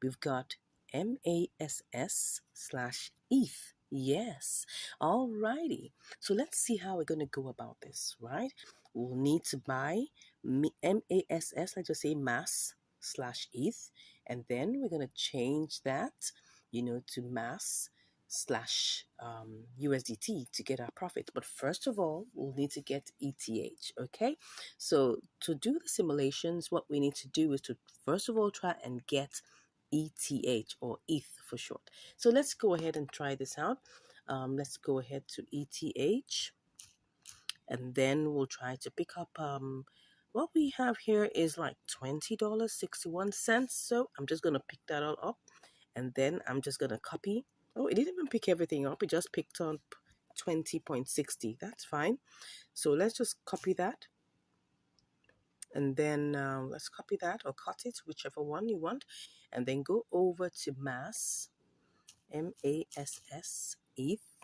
We've got MASS/ETH. Yes. Alrighty. So let's see how we're going to go about this, right? We'll need to buy MASS, let's just say mass/ETH, and then we're going to change that, to mass/, USDT to get our profit. But first of all, we'll need to get ETH, okay? So to do the simulations, what we need to do is to first of all try and get ETH, or ETH for short. So let's go ahead and try this out. Let's go ahead to ETH, and then we'll try to pick up what we have here is like $20.61. So I'm just gonna pick that all up, and then I'm just gonna copy. Oh, it didn't even pick everything up, it just picked up 20.60. That's fine. So let's just copy that, and then let's copy that or cut it, whichever one you want, and then go over to mass, MASS ETH,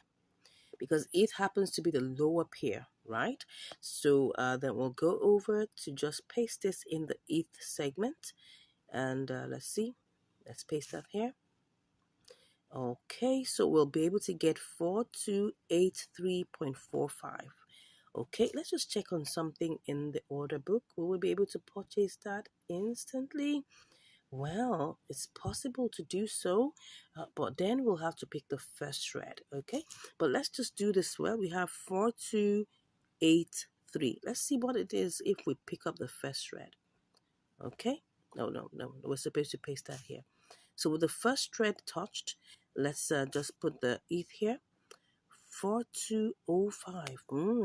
because ETH happens to be the lower pair, right? So then we'll go over to just paste this in the ETH segment, and let's see, let's paste that here. Okay, so we'll be able to get 4283.45. Okay, let's just check on something in the order book. Will we be able to purchase that instantly? Well, it's possible to do so, but then we'll have to pick the first thread, okay? But let's just do this well. We have 4283. Let's see what it is if we pick up the first thread, okay? No, we're supposed to paste that here. So with the first thread touched, let's just put the ETH here. 4205.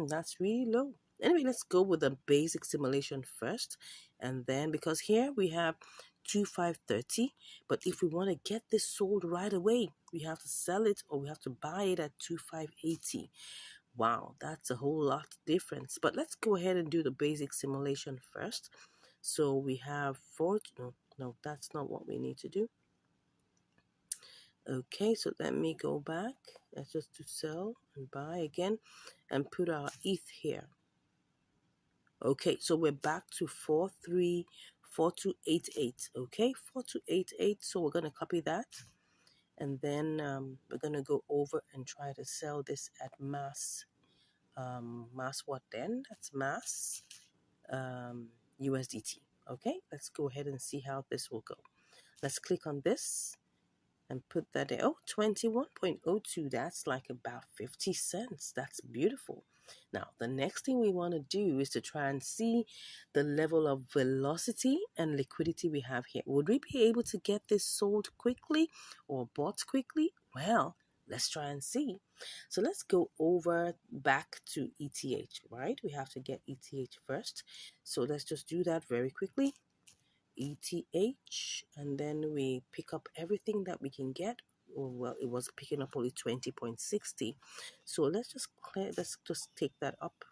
That's really low. Anyway, let's go with the basic simulation first, and then because here we have 2530, but if we want to get this sold right away, we have to sell it or we have to buy it at 2580. Wow, that's a whole lot difference. But let's go ahead and do the basic simulation first. So we have no, that's not what we need to do. Okay, so let me go back. Let's just do sell and buy again and put our ETH here. Okay, so we're back to 4288. Okay, 4288. So we're going to copy that. And then we're going to go over and try to sell this at mass. Mass what then? That's mass USDT. Okay, let's go ahead and see how this will go. Let's click on this and put that in. Oh, 21.02. That's like about 50 cents. That's beautiful. Now, the next thing we want to do is to try and see the level of velocity and liquidity we have here. Would we be able to get this sold quickly or bought quickly? Well, let's try and see. So let's go over back to ETH, right? We have to get ETH first. So let's just do that very quickly. ETH, and then we pick up everything that we can get. Well, it was picking up only 20.60, so let's just take that up.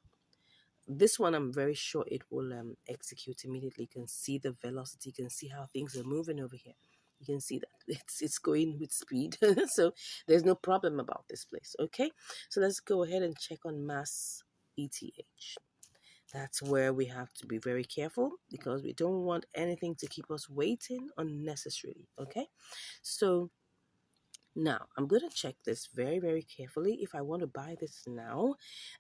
This one I'm very sure it will execute immediately. You can see the velocity, you can see how things are moving over here. You can see that it's going with speed. So there's no problem about this place. Okay, so let's go ahead and check on mass ETH. That's where we have to be very careful because we don't want anything to keep us waiting unnecessarily. Okay, so now I'm going to check this very, very carefully. If I want to buy this now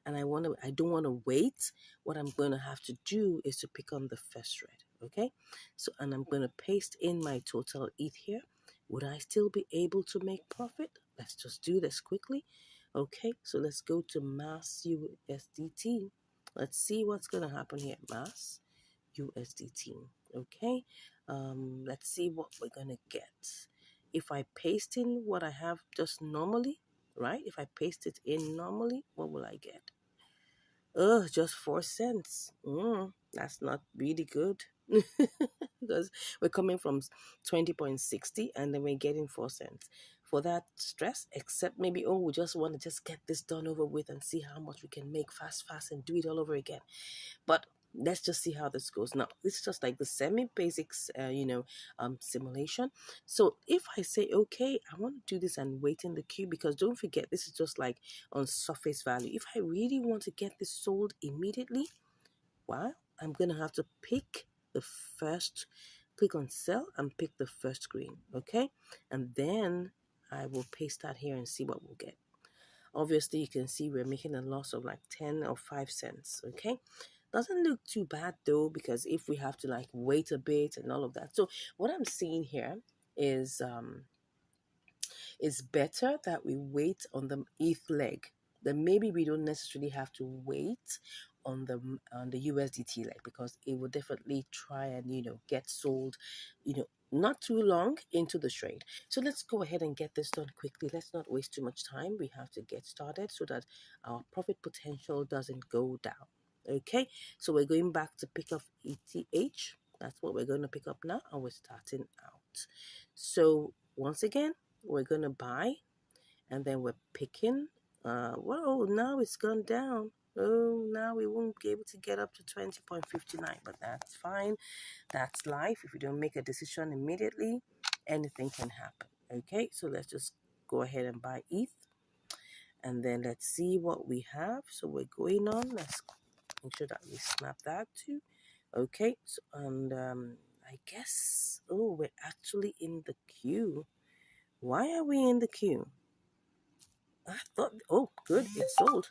and I don't want to wait, what I'm going to have to do is to pick on the first thread. Okay, so and I'm going to paste in my total ETH here. Would I still be able to make profit? Let's just do this quickly. Okay, so let's go to mass USDT. Let's see what's going to happen here. Mass USDT. Okay, let's see what we're going to get. If I paste in what I have just normally, right? If I paste it in normally, what will I get? Just 4 cents. That's not really good. Because we're coming from 20.60 and then we're getting 4 cents. For that stress, except maybe, we just want to just get this done over with and see how much we can make fast and do it all over again. But let's just see how this goes. Now, this is just like the semi-basics, simulation. So if I say, okay, I want to do this and wait in the queue, because don't forget, this is just like on surface value. If I really want to get this sold immediately, well, I'm going to have to pick the first click on sell and pick the first screen, okay? And then I will paste that here and see what we'll get. Obviously, you can see we're making a loss of like 10 or 5 cents, okay? Doesn't look too bad though, because if we have to like wait a bit and all of that. So what I'm seeing here is it's better that we wait on the ETH leg. Then maybe we don't necessarily have to wait on the USDT leg, because it will definitely try and get sold, not too long into the trade. So let's go ahead and get this done quickly. Let's not waste too much time. We have to get started so that our profit potential doesn't go down. Okay, so we're going back to pick up ETH. That's what we're going to pick up now, and we're starting out. So once again, we're going to buy, and then we're picking. Well, now it's gone down. Oh, now we won't be able to get up to 20.59, but that's fine. That's life. If you don't make a decision immediately, anything can happen. Okay, so let's just go ahead and buy ETH, and then let's see what we have. So we're going on. Let's make sure that we snap that too. Okay, so, and I guess, oh, we're actually in the queue. Why are we in the queue? I thought, oh, good, it sold.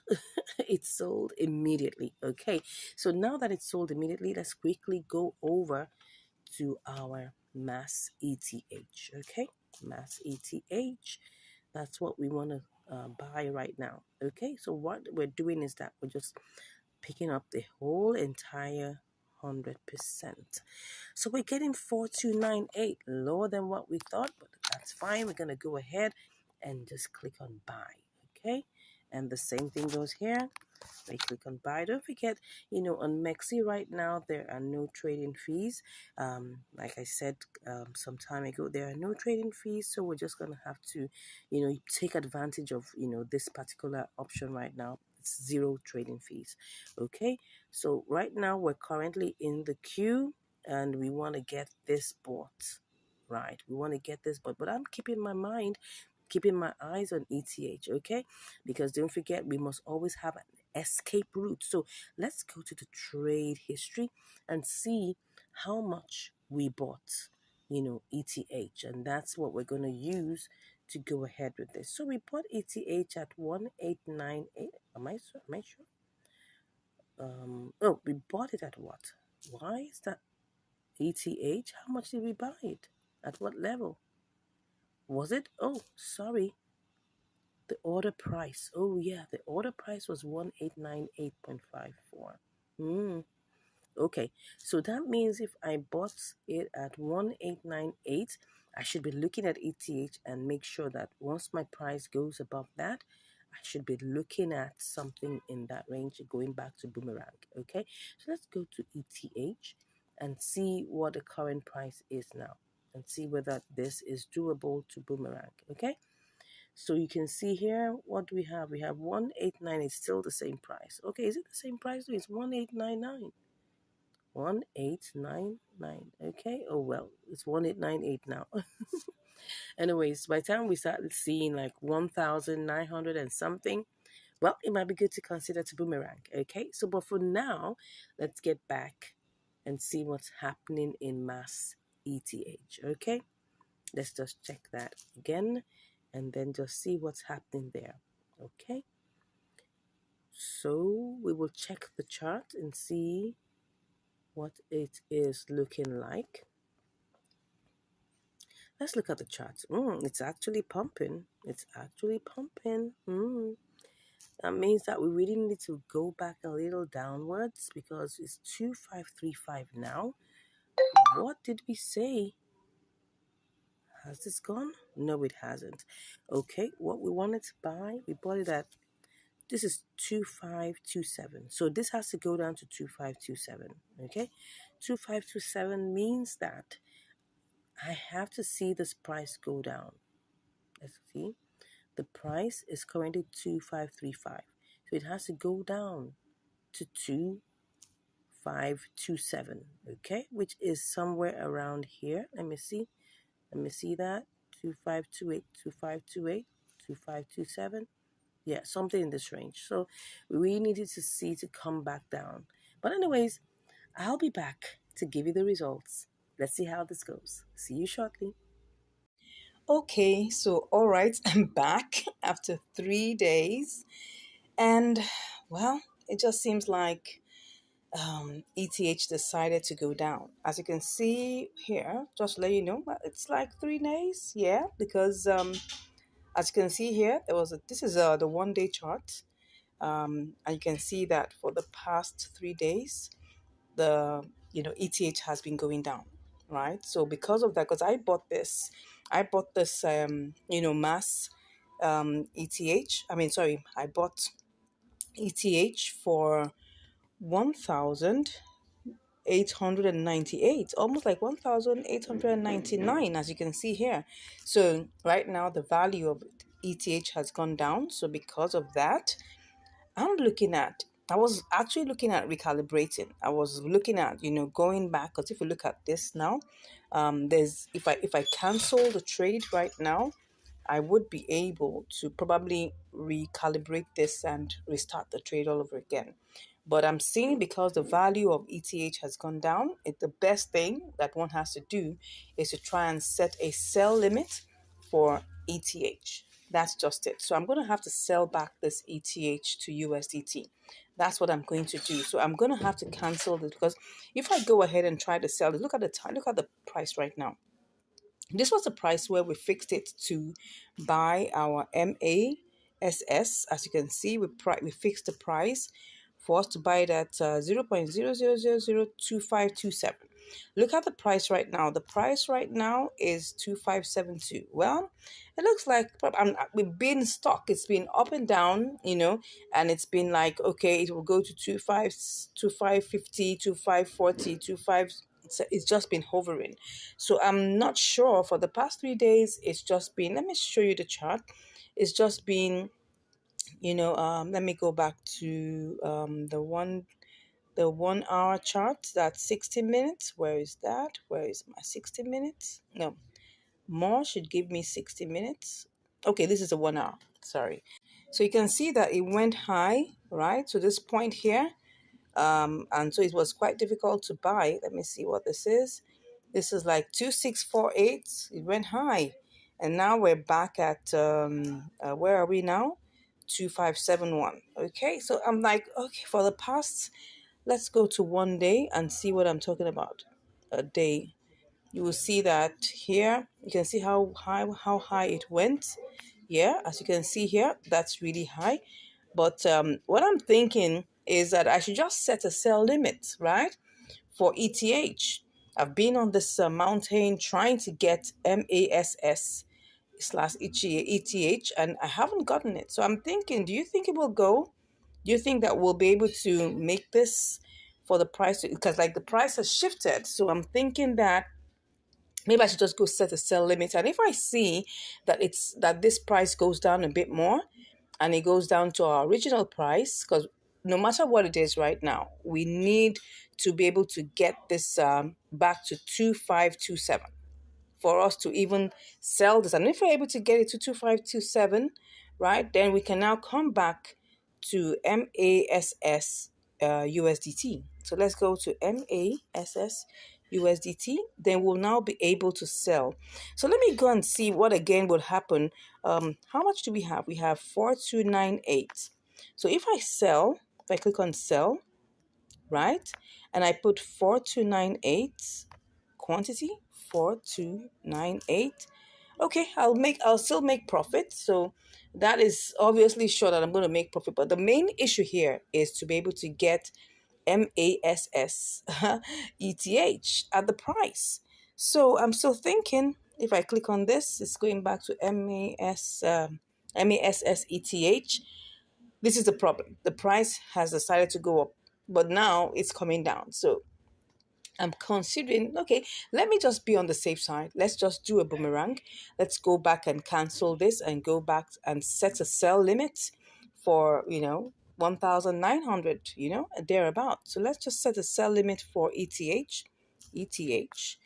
It sold immediately. Okay, so now that it's sold immediately, let's quickly go over to our mass ETH. Okay, mass ETH. That's what we want to buy right now. Okay, so what we're doing is that we're just picking up the whole entire 100%. So we're getting 4298, lower than what we thought, but that's fine. We're going to go ahead and just click on buy. Okay, and the same thing goes here. We click on buy. Don't forget, on Mexi right now, there are no trading fees. Like I said some time ago, there are no trading fees. So we're just going to have to, take advantage of, this particular option right now. It's zero trading fees. Okay, so right now we're currently in the queue, and we want to get this bought. Right, we want to get this bought, but I'm keeping my eyes on ETH, okay? Because don't forget, we must always have an escape route. So let's go to the trade history and see how much we bought, ETH. And that's what we're going to use to go ahead with this. So we bought ETH at 1898. Am I sure? Oh, we bought it at what? Why is that ETH? How much did we buy it? At what level? Was it? Oh, sorry. The order price. Oh yeah, the order price was 1898.54. Okay. So that means if I bought it at 1898, I should be looking at ETH and make sure that once my price goes above that, I should be looking at something in that range going back to Boomerang. Okay. So let's go to ETH and see what the current price is now and see whether this is doable to Boomerang. Okay. So you can see here, what do we have? We have 189. It's still the same price. Okay, is it the same price? No, it's 1899. 1899. Okay. Oh well, it's 1898 now. Anyways, by the time we start seeing like 1900 and something, well, it might be good to consider to Boomerang. Okay. So, but for now, let's get back and see what's happening in mass ETH. Okay. Let's just check that again and then just see what's happening there. Okay. So we will check the chart and see what it is looking like. Let's look at the chart. It's actually pumping. It's actually pumping. That means that we really need to go back a little downwards because it's 2535 now. What did we say? Has this gone? No, it hasn't. Okay, what we wanted to buy, we bought it at, this is 2527. So this has to go down to 2527. Okay, 2527 means that I have to see this price go down. Let's see. The price is currently 2535. So it has to go down to 2527. Okay, which is somewhere around here. Let me see. Let me see that. 2528, 2528, 2527. Yeah, something in this range. So we needed to see to come back down. But anyways, I'll be back to give you the results Let's see how this goes. See you shortly. Okay, so all right, I'm back after 3 days, and well, it just seems like ETH decided to go down. As you can see here, just to let you know, it's like 3 days, yeah, because as you can see here, this is the 1 day chart, and you can see that for the past 3 days, the ETH has been going down, right? So because of that, because I bought this mass ETH. I mean, sorry, I bought ETH for 1,898, almost like 1,899, as you can see here. So right now the value of ETH has gone down. So because of that, I was actually looking at recalibrating. I was looking at, going back, because if you look at this now, there's if I cancel the trade right now, I would be able to probably recalibrate this and restart the trade all over again. But I'm seeing, because the value of ETH has gone down, the best thing that one has to do is to try and set a sell limit for ETH. That's just it. So I'm going to have to sell back this ETH to USDT. That's what I'm going to do. So I'm going to have to cancel this, because if I go ahead and try to sell it, look at the time, look at the price right now. This was the price where we fixed it to buy our MASS. As you can see, we fixed the price for us to buy it at 0.00002527. Look at the price right now. The price right now is 2572. Well, it looks like we've been stuck. It's been up and down, and it's been like, okay, it will go to 25, 2550, 2540, 25. It's just been hovering. So I'm not sure, for the past 3 days. It's just been, let me show you the chart. It's just been, let me go back to the 1 hour chart. That's 60 minutes. Where is that? Where is my 60 minutes? No, more should give me 60 minutes. Okay, this is a 1 hour. Sorry. So you can see that it went high, right? So this point here, and so it was quite difficult to buy. Let me see what this is. This is like 2648. It went high, and now we're back at where are we now? 2571. Okay, so I'm like, okay, for the past, let's go to 1 day and see what I'm talking about. A day. You will see that here. You can see how high it went. Yeah, as you can see here, that's really high. But what I'm thinking is that I should just set a sell limit, right, for ETH. I've been on this mountain trying to get MASS slash ETH, and I haven't gotten it. So I'm thinking, do you think it will go? Do you think that we'll be able to make this for the price? Because like the price has shifted. So I'm thinking that maybe I should just go set a sell limit. And if I see that this price goes down a bit more, and it goes down to our original price, because no matter what it is right now, we need to be able to get this back to 2527 for us to even sell this. And if we're able to get it to 2527, right, then we can now come back to MASS USDT. So let's go to MASS USDT. Then we'll now be able to sell. So let me go and see what again will happen. How much do we have? We have 4298. So if I click on sell, right, and I put 4298 quantity, 4298. Okay, I'll still make profit. So that is obviously sure that I'm going to make profit. But the main issue here is to be able to get MASS ETH at the price. So I'm still thinking, if I click on this, it's going back to MASS ETH. This is the problem. The price has decided to go up, but now it's coming down. So I'm considering, okay, let me just be on the safe side. Let's just do a boomerang. Let's go back and cancel this and go back and set a sell limit for, 1,900, thereabout. So let's just set a sell limit for ETH. ETH.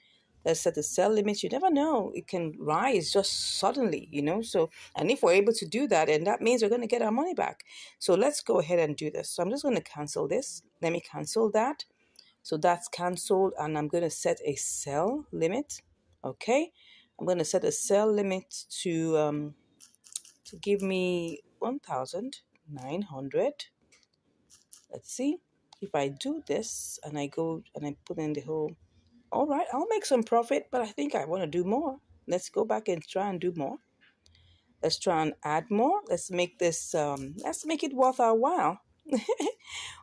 Let's set a sell limit. You never know. It can rise just suddenly, So, and if we're able to do that, and that means we're going to get our money back. So let's go ahead and do this. So I'm just going to cancel this. Let me cancel that. So that's canceled, and I'm going to set a sell limit. Okay, I'm going to set a sell limit to give me 1,900. Let's see if I do this and I go and I put in the whole. All right, I'll make some profit, but I think I want to do more. Let's go back and try and do more. Let's try and add more. Let's make this. Let's make it worth our while.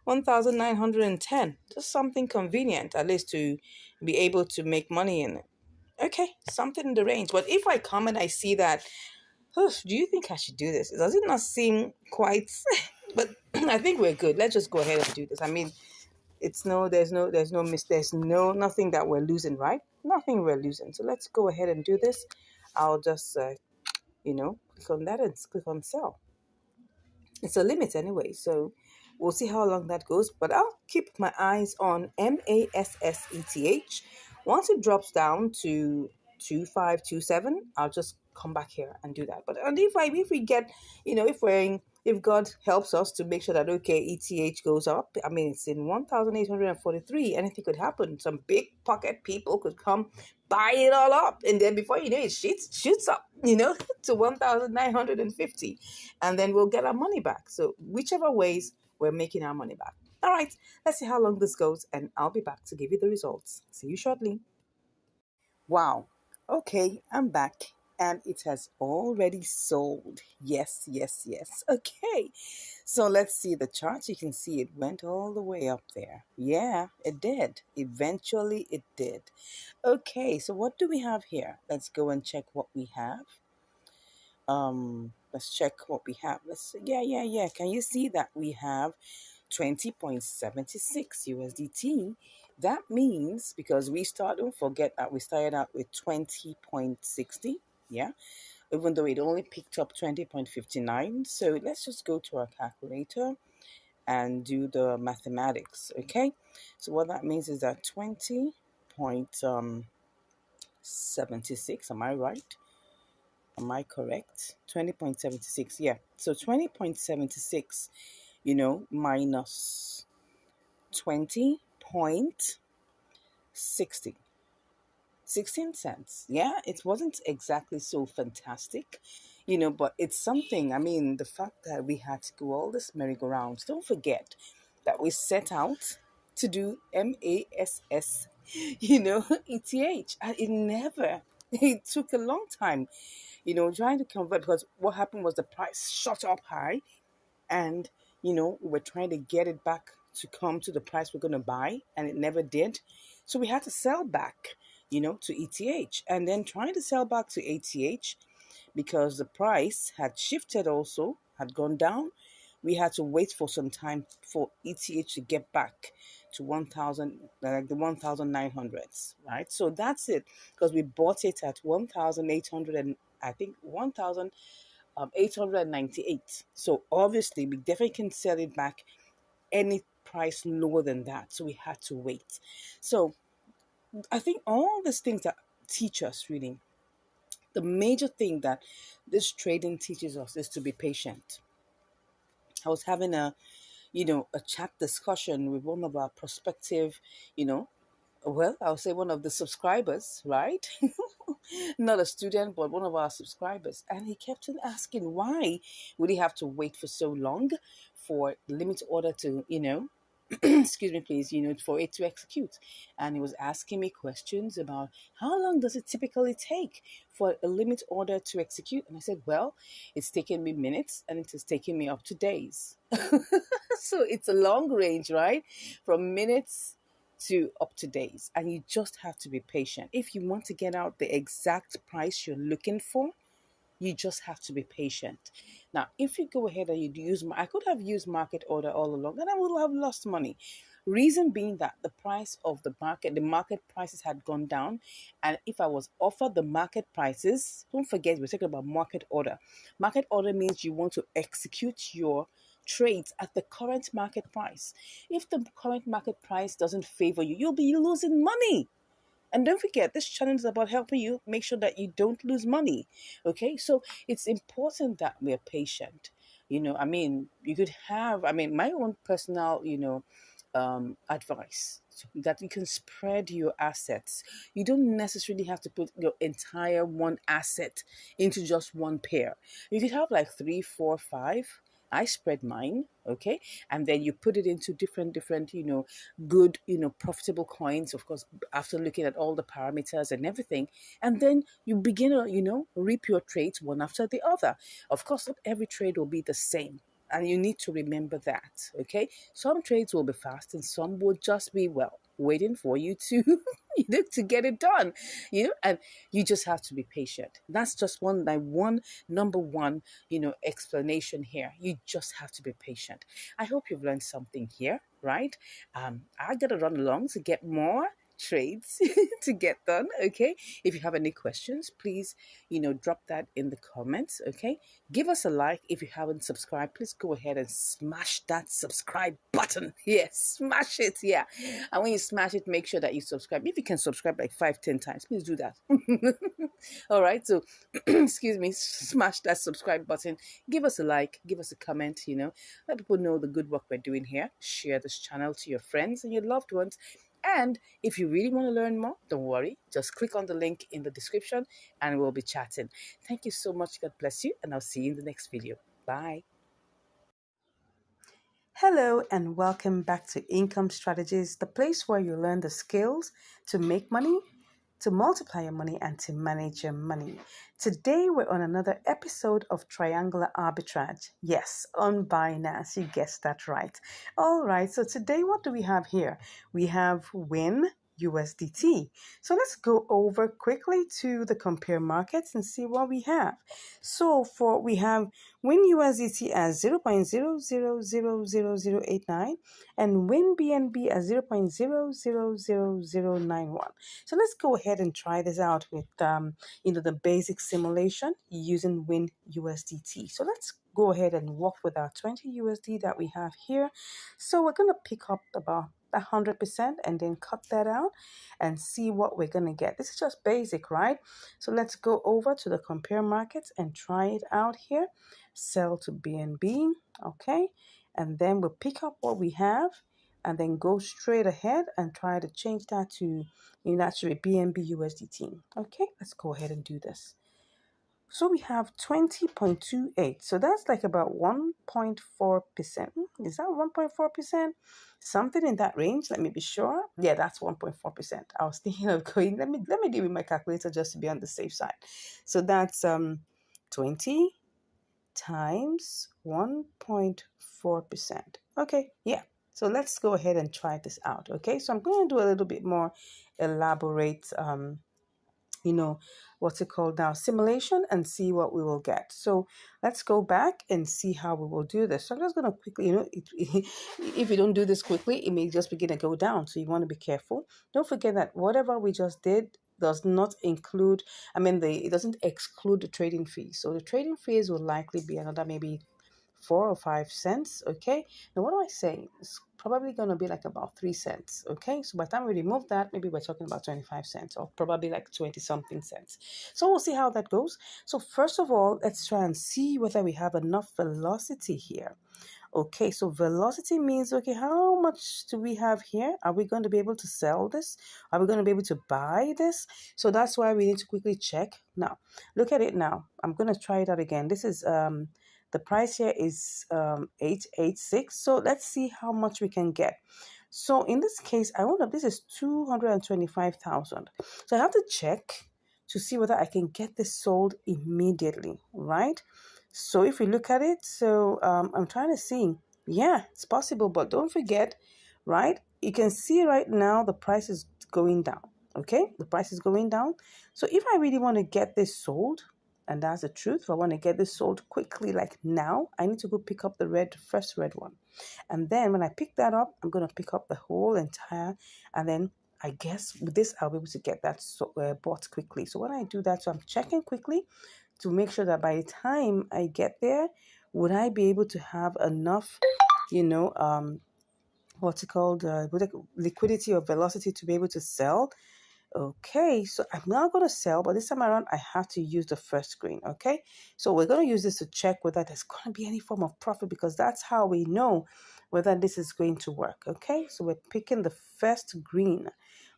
1,910. Just something convenient, at least to be able to make money in it. Okay, something in the range. But if I come and I see that, do you think I should do this? Does it not seem quite? But I think we're good. Let's just go ahead and do this. I mean, it's no, there's no nothing that we're losing, right? Nothing we're losing. So let's go ahead and do this. I'll just, click on that and click on sell. It's a limit anyway, so we'll see how long that goes. But I'll keep my eyes on MASSETH. Once it drops down to 2527, I'll just come back here and do that. But and if we get, if God helps us to make sure that okay, ETH goes up. I mean, it's in 1,843. Anything could happen. Some big pocket people could come buy it all up, and then before you know it, shoots up, to 1,950, and then we'll get our money back. So whichever ways, we're making our money back. All right, let's see how long this goes, and I'll be back to give you the results. See you shortly. Wow. Okay, I'm back. And it has already sold. Yes, yes, yes. Okay. So let's see the chart. You can see it went all the way up there. Yeah, it did. Eventually it did. Okay, so what do we have here? Let's go and check what we have. Let's check what we have. Yeah. Can you see that we have 20.76 USDT? That means because don't forget that we started out with 20.60. Yeah, even though it only picked up 20.59. So let's just go to our calculator and do the mathematics. Okay, so what that means is that 20.76. Am I right? Am I correct? 20.76. Yeah. So 20.76, minus 20.60. 16 cents. Yeah, it wasn't exactly so fantastic, but it's something. I mean, the fact that we had to go all this merry-go-rounds, don't forget that we set out to do MASS, ETH, and it never, it took a long time, trying to convert, because what happened was the price shot up high, and we were trying to get it back to come to the price we're going to buy, and it never did. So we had to sell back, to ETH, and then trying to sell back to ATH because the price had shifted, also had gone down. We had to wait for some time for ETH to get back to 1,000, like the 1,900s, right? So that's it, because we bought it at 1,800, and I think 1,898. So obviously we definitely can sell it back any price lower than that. So we had to wait. So I think all these things that teach us, really, the major thing that this trading teaches us is to be patient. I was having a chat discussion with one of our prospective, I'll say one of the subscribers, right? Not a student, but one of our subscribers. And he kept on asking, why would he have to wait for so long for the limit order to, excuse me, please, for it to execute? And he was asking me questions about how long does it typically take for a limit order to execute? And I said, well, it's taken me minutes and it has taken me up to days. So it's a long range, right? From minutes to up to days, and you just have to be patient. If you want to get out the exact price you're looking for, you just have to be patient. Now, if you go ahead and I could have used market order all along, and I would have lost money. Reason being that the price of the market prices had gone down. And if I was offered the market prices, don't forget, we're talking about market order. Market order means you want to execute your trades at the current market price. If the current market price doesn't favor you, you'll be losing money. And don't forget, this channel is about helping you make sure that you don't lose money. Okay, so it's important that we're patient. I mean, you could have, my own personal, advice so that you can spread your assets. You don't necessarily have to put your entire one asset into just one pair. You could have like three, four, five. I spread mine, okay, and then you put it into different, good, profitable coins. Of course, after looking at all the parameters and everything, and then you begin to, reap your trades one after the other. Of course, not every trade will be the same. And you need to remember that, okay? Some trades will be fast and some will just be, well, waiting for you to, to get it done, and you just have to be patient. That's just one number one, explanation here. You just have to be patient. I hope you've learned something here, right? I got to run along to get more trades to get done, okay? If you have any questions, please, drop that in the comments, okay? Give us a like. If you haven't subscribed, please go ahead and smash that subscribe button. Yes, smash it. Yeah. And when you smash it, make sure that you subscribe. If you can subscribe like 5, 10 times, please do that. All right. So, excuse me, smash that subscribe button. Give us a like. Give us a comment. Let people know the good work we're doing here. Share this channel to your friends and your loved ones. And if you really want to learn more, don't worry. Just click on the link in the description and we'll be chatting. Thank you so much. God bless you. And I'll see you in the next video. Bye. Hello, and welcome back to Income Strategies, the place where you learn the skills to make money, to multiply your money, and to manage your money. Today, we're on another episode of Triangular Arbitrage. Yes, on Binance. You guessed that right. All right, so today, what do we have here? We have WIN USDT. So let's go over quickly to the compare markets and see what we have. So we have WIN USDT as 0.00000089 and WIN BNB as 0.000091. So let's go ahead and try this out with the basic simulation using WIN USDT. So let's go ahead and work with our 20 USD that we have here. So we're going to pick up about 100% and then cut that out and see what we're going to get. This is just basic, right? So let's go over to the compare markets and try it out here. Sell to BNB, okay? And then we'll pick up what we have and then go straight ahead and try to change that to actually BNB USDT. Okay, let's go ahead and do this. So we have 20.28. So that's like about 1.4%. Is that 1.4%? Something in that range. Let me be sure. Yeah, that's 1.4%. I was thinking of going, let me do with my calculator just to be on the safe side. So that's 20 times 1.4%. Okay, yeah. So let's go ahead and try this out. Okay, so I'm going to do a little bit more elaborate what's it called now, simulation, and see what we will get. So let's go back and see how we will do this. So I'm just going to quickly, if you don't do this quickly, it may just begin to go down. So you want to be careful. Don't forget that whatever we just did does not include, it doesn't exclude the trading fees. So the trading fees will likely be another maybe 4 or 5 cents. Okay, now what do I say? It's probably going to be like about 3 cents. Okay, so by the time we remove that, maybe we're talking about 25 cents or probably like 20 something cents. So we'll see how that goes. So first of all, let's try and see whether we have enough velocity here. Okay, so velocity means, okay, how much do we have here? Are we going to be able to sell this? Are we going to be able to buy this? So that's why we need to quickly check. Now, look at it now. I'm going to try it out again. This is the price here is 886. So let's see how much we can get. So in this case, this is 225,000. So I have to check to see whether I can get this sold immediately, right? So if we look at it, so I'm trying to see, yeah, it's possible, but don't forget, right? You can see right now the price is going down, okay? The price is going down. So if I really want to get this sold, and that's the truth, if I want to get this sold quickly, like now, I need to go pick up the first red one. And then when I pick that up, I'm going to pick up the whole entire, and then I guess with this, I'll be able to get that bought quickly. So when I do that, so I'm checking quickly to make sure that by the time I get there, would I be able to have enough, what's it called, liquidity or velocity to be able to sell Okay, so I'm now going to sell, but this time around I have to use the first screen. Okay, so we're going to use this to check whether there's going to be any form of profit, because that's how we know whether this is going to work. Okay, so we're picking the first green.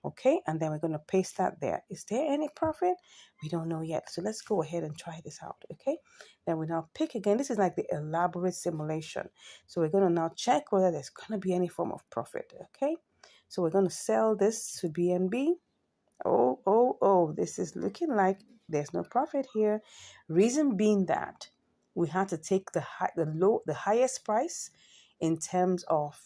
Okay, and then we're going to paste that there. Is there any profit? We don't know yet. So let's go ahead and try this out. Okay, then we now pick again. This is like the elaborate simulation. So we're going to now check whether there's going to be any form of profit. Okay, so we're going to sell this to BNB. Oh, this is looking like there's no profit here. Reason being that we had to take the highest price in terms of,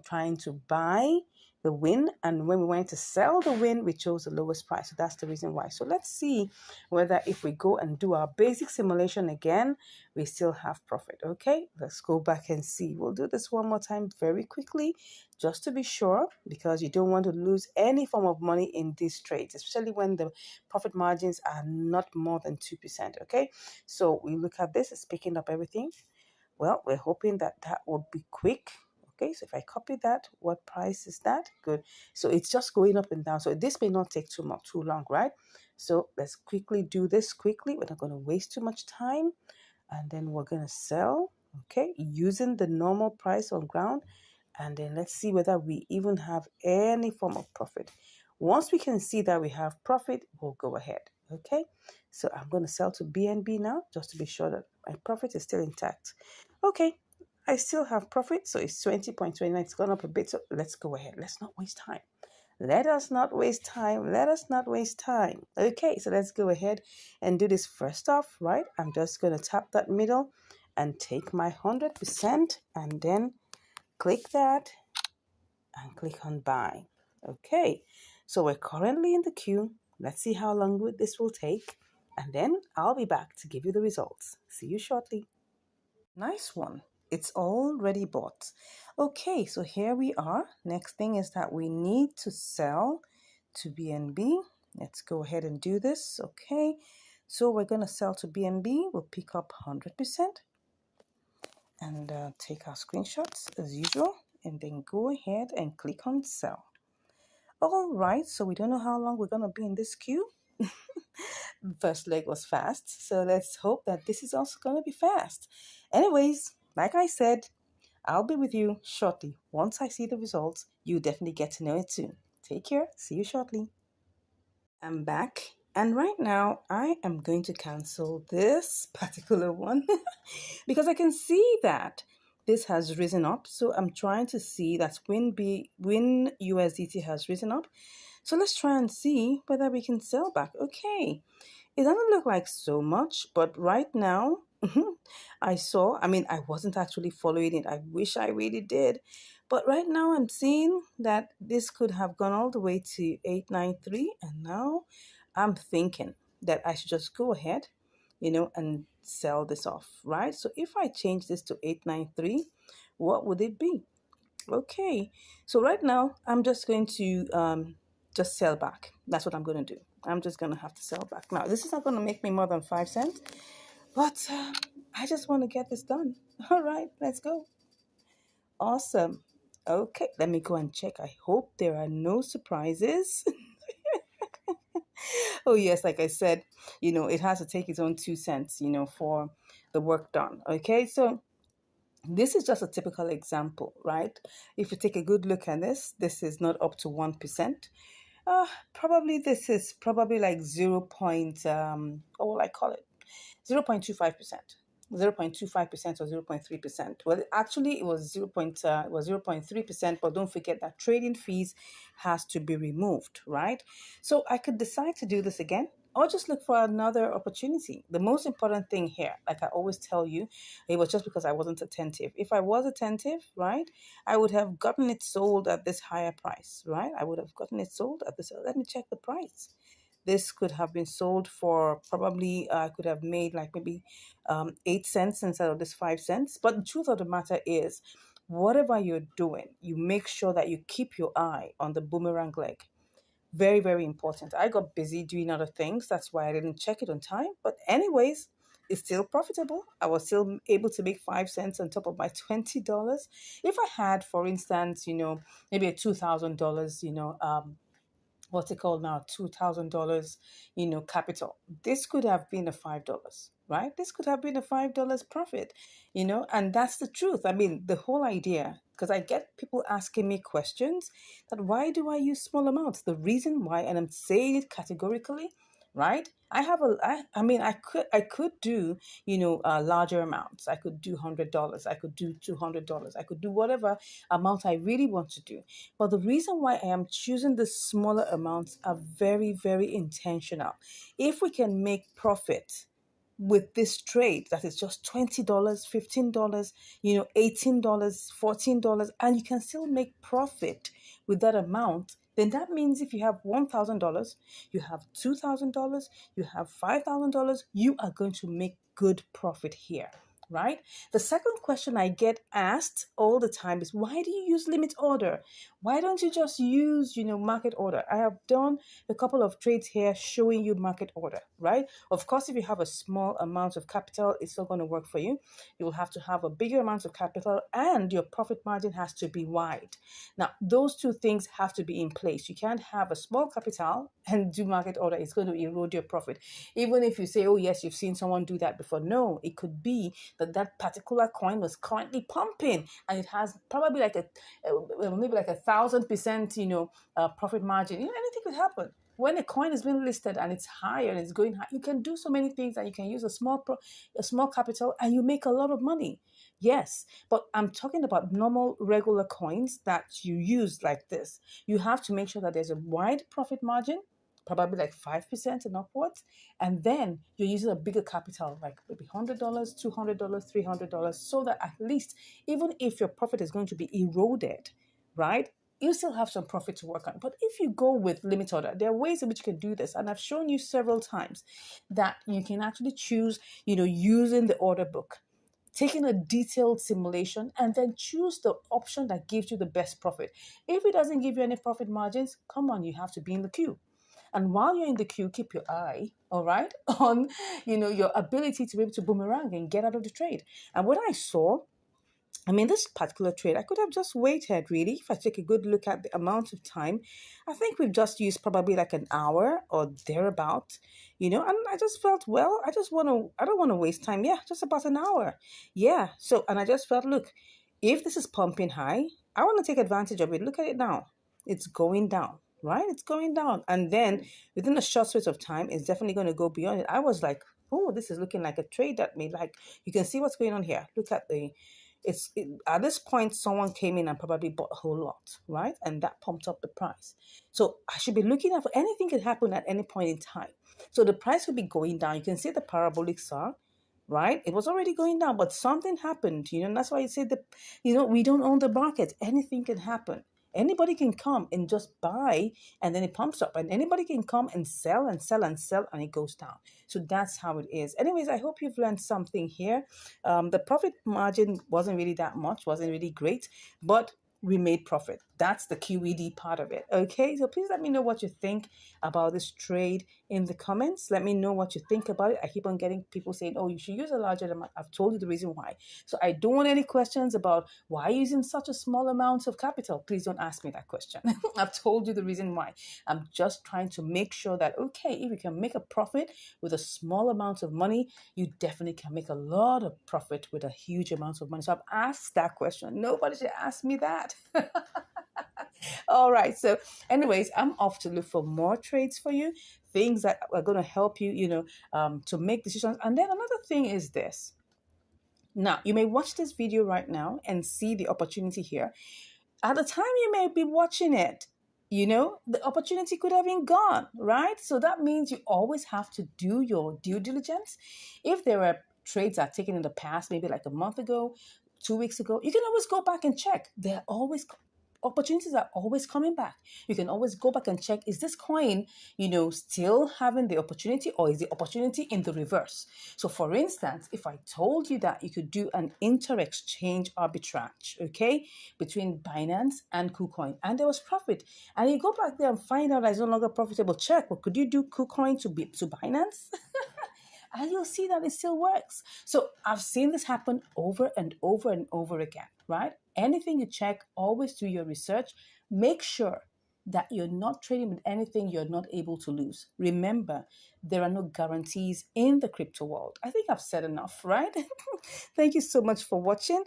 trying to buy the win. And when we went to sell the win, we chose the lowest price. So that's the reason why. So let's see whether if we go and do our basic simulation again, we still have profit. Okay, let's go back and see. We'll do this one more time very quickly, just to be sure, because you don't want to lose any form of money in these trades, especially when the profit margins are not more than 2%. Okay, so we look at this, it's picking up everything. Well, we're hoping that that will be quick. Okay, so if I copy that, what price is that? Good. So it's just going up and down. So this may not take too long, right? So let's quickly do this quickly. We're not going to waste too much time. And then we're going to sell, okay, using the normal price on ground. And then let's see whether we even have any form of profit. Once we can see that we have profit, we'll go ahead. Okay, so I'm going to sell to BNB now, just to be sure that my profit is still intact. Okay, I still have profit, so it's 20.29. It's gone up a bit, so let's go ahead. Let's not waste time. Let us not waste time. Let us not waste time. Okay, so let's go ahead and do this first off, right? I'm just going to tap that middle and take my 100% and then click that and click on buy. Okay, so we're currently in the queue. Let's see how long this will take, and then I'll be back to give you the results. See you shortly. Nice one. It's already bought. Okay, so here we are. Next thing is that we need to sell to BNB. Let's go ahead and do this. Okay, so we're going to sell to BNB. We'll pick up 100% and take our screenshots as usual, and then go ahead and click on sell. All right, so we don't know how long we're going to be in this queue. First leg was fast, so let's hope that this is also going to be fast. Anyways, like I said, I'll be with you shortly. Once I see the results, you definitely get to know it soon. Take care. See you shortly. I'm back. And right now, I am going to cancel this particular one because I can see that this has risen up. So I'm trying to see that Win USDT has risen up. So let's try and see whether we can sell back. Okay. It doesn't look like so much, but right now, I wasn't actually following it. I wish I really did. But right now, I'm seeing that this could have gone all the way to 893. And now I'm thinking that I should just go ahead, and sell this off, right? So if I change this to 893, what would it be? Okay, so right now I'm just going to just sell back. That's what I'm going to do. I'm just going to have to sell back. Now, this is not going to make me more than 5 cents, but I just want to get this done. All right, let's go. Awesome. Okay, let me go and check. I hope there are no surprises. Oh, yes, like I said, it has to take its own 2 cents, for the work done. Okay, so this is just a typical example, right? If you take a good look at this, this is not up to 1%. Probably this is probably like 0. What will I call it? 0.25%. 0.25% or 0.3%. Well, actually, it was 0.3%, but don't forget that trading fees has to be removed, right? So I could decide to do this again or just look for another opportunity. The most important thing here, like I always tell you, it was just because I wasn't attentive. If I was attentive, right, I would have gotten it sold at this higher price, right? I would have gotten it sold at this. Let me check the price. This could have been sold for probably, I could have made like maybe 8 cents instead of this 5 cents. But the truth of the matter is, whatever you're doing, you make sure that you keep your eye on the boomerang leg. Very, very important. I got busy doing other things. That's why I didn't check it on time. But anyways, it's still profitable. I was still able to make 5 cents on top of my $20. If I had, for instance, maybe a $2,000, what's it called now, $2,000, capital. This could have been a $5, right? This could have been a $5 profit, and that's the truth. I mean, the whole idea, because I get people asking me questions that why do I use small amounts? The reason why, and I'm saying it categorically, right? I mean, I could do, larger amounts. I could do $100. I could do $200. I could do whatever amount I really want to do. But the reason why I am choosing the smaller amounts are very, very intentional. If we can make profit with this trade that is just $20, $15, $18, $14, and you can still make profit with that amount, then that means if you have $1,000, you have $2,000, you have $5,000, you are going to make good profit here, right? The second question I get asked all the time is, why do you use limit order? Why don't you just use, market order? I have done a couple of trades here showing you market order, right? Of course, if you have a small amount of capital, it's not going to work for you. You will have to have a bigger amount of capital and your profit margin has to be wide. Now, those two things have to be in place. You can't have a small capital and do market order. It's going to erode your profit. Even if you say, oh, yes, you've seen someone do that before. No, it could be that that particular coin was currently pumping and it has probably like maybe like 1,000%, profit margin. Anything could happen. When a coin is being listed and it's higher and it's going high, you can do so many things, and you can use a small capital and you make a lot of money. Yes, but I'm talking about normal regular coins that you use like this. You have to make sure that there's a wide profit margin, probably like 5% and upwards, and then you're using a bigger capital, like maybe $100, $200, $300, so that at least, even if your profit is going to be eroded, right, you still have some profit to work on. But if you go with limit order, there are ways in which you can do this. And I've shown you several times that you can actually choose, using the order book, taking a detailed simulation, and then choose the option that gives you the best profit. If it doesn't give you any profit margins, come on, you have to be in the queue. And while you're in the queue, keep your eye, all right, on, your ability to be able to boomerang and get out of the trade. And what I saw, I mean, this particular trade, I could have just waited really. If I take a good look at the amount of time, I think we've just used probably like an hour or thereabout, and I just felt, well, I don't want to waste time. Yeah, just about an hour. Yeah. So, and I just felt, look, if this is pumping high, I want to take advantage of it. Look at it now. It's going down, right? It's going down. And then within a short space of time, it's definitely going to go beyond it. I was like, oh, this is looking like a trade that may, like, you can see what's going on here. Look at at this point, someone came in and probably bought a whole lot, right? And that pumped up the price. So I should be looking out for anything could happen at any point in time. So the price will be going down. You can see the parabolic saw, right? It was already going down, but something happened, and that's why I say that, we don't own the market. Anything can happen. Anybody can come and just buy, and then it pumps up, and anybody can come and sell and sell and sell, and it goes down. So that's how it is. Anyways, I hope you've learned something here. The profit margin wasn't really that much, wasn't really great, but we made profit. That's the QED part of it. Okay, so please let me know what you think about this trade in the comments. Let me know what you think about it. I keep on getting people saying, oh, you should use a larger amount. I've told you the reason why. So I don't want any questions about why using such a small amount of capital. Please don't ask me that question. I've told you the reason why. I'm just trying to make sure that, okay, if you can make a profit with a small amount of money, you definitely can make a lot of profit with a huge amount of money. So I've asked that question. Nobody should ask me that. All right. So, anyways, I'm off to look for more trades for you, things that are going to help you, to make decisions. And then another thing is this. Now, you may watch this video right now and see the opportunity here. At the time you may be watching it, the opportunity could have been gone, right? So that means you always have to do your due diligence. If there are trades that are taken in the past, maybe like a month ago, 2 weeks ago, you can always go back and check. They're always opportunities are always coming back. You can always go back and check, is this coin, still having the opportunity, or is the opportunity in the reverse? So for instance, if I told you that you could do an inter-exchange arbitrage, okay, between Binance and KuCoin, and there was profit, and you go back there and find out that it's no longer profitable, check, well, could you do KuCoin to Binance? And you'll see that it still works. So I've seen this happen over and over and over again, right? Anything you check, always do your research. Make sure that you're not trading with anything you're not able to lose. Remember, there are no guarantees in the crypto world. I think I've said enough, right? Thank you so much for watching.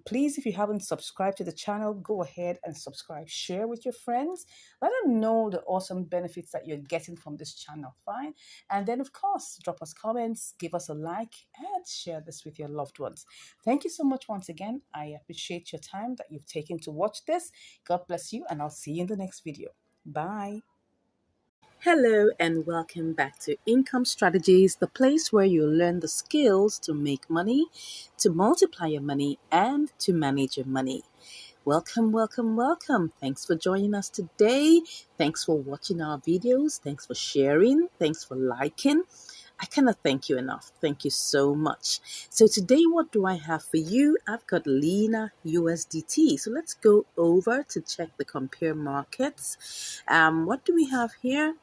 Please, if you haven't subscribed to the channel, go ahead and subscribe. Share with your friends. Let them know the awesome benefits that you're getting from this channel. Fine. And then, of course, drop us comments, give us a like, and share this with your loved ones. Thank you so much once again. I appreciate your time that you've taken to watch this. God bless you, and I'll see you in the next video. Bye. Hello and welcome back to Income Strategies, the place where you learn the skills to make money, to multiply your money, and to manage your money. Welcome, welcome, welcome. Thanks for joining us today. Thanks for watching our videos. Thanks for sharing. Thanks for liking. I cannot thank you enough. Thank you so much. So today, what do I have for you? I've got Lena USDT. So let's go over to check the compare markets. What do we have here?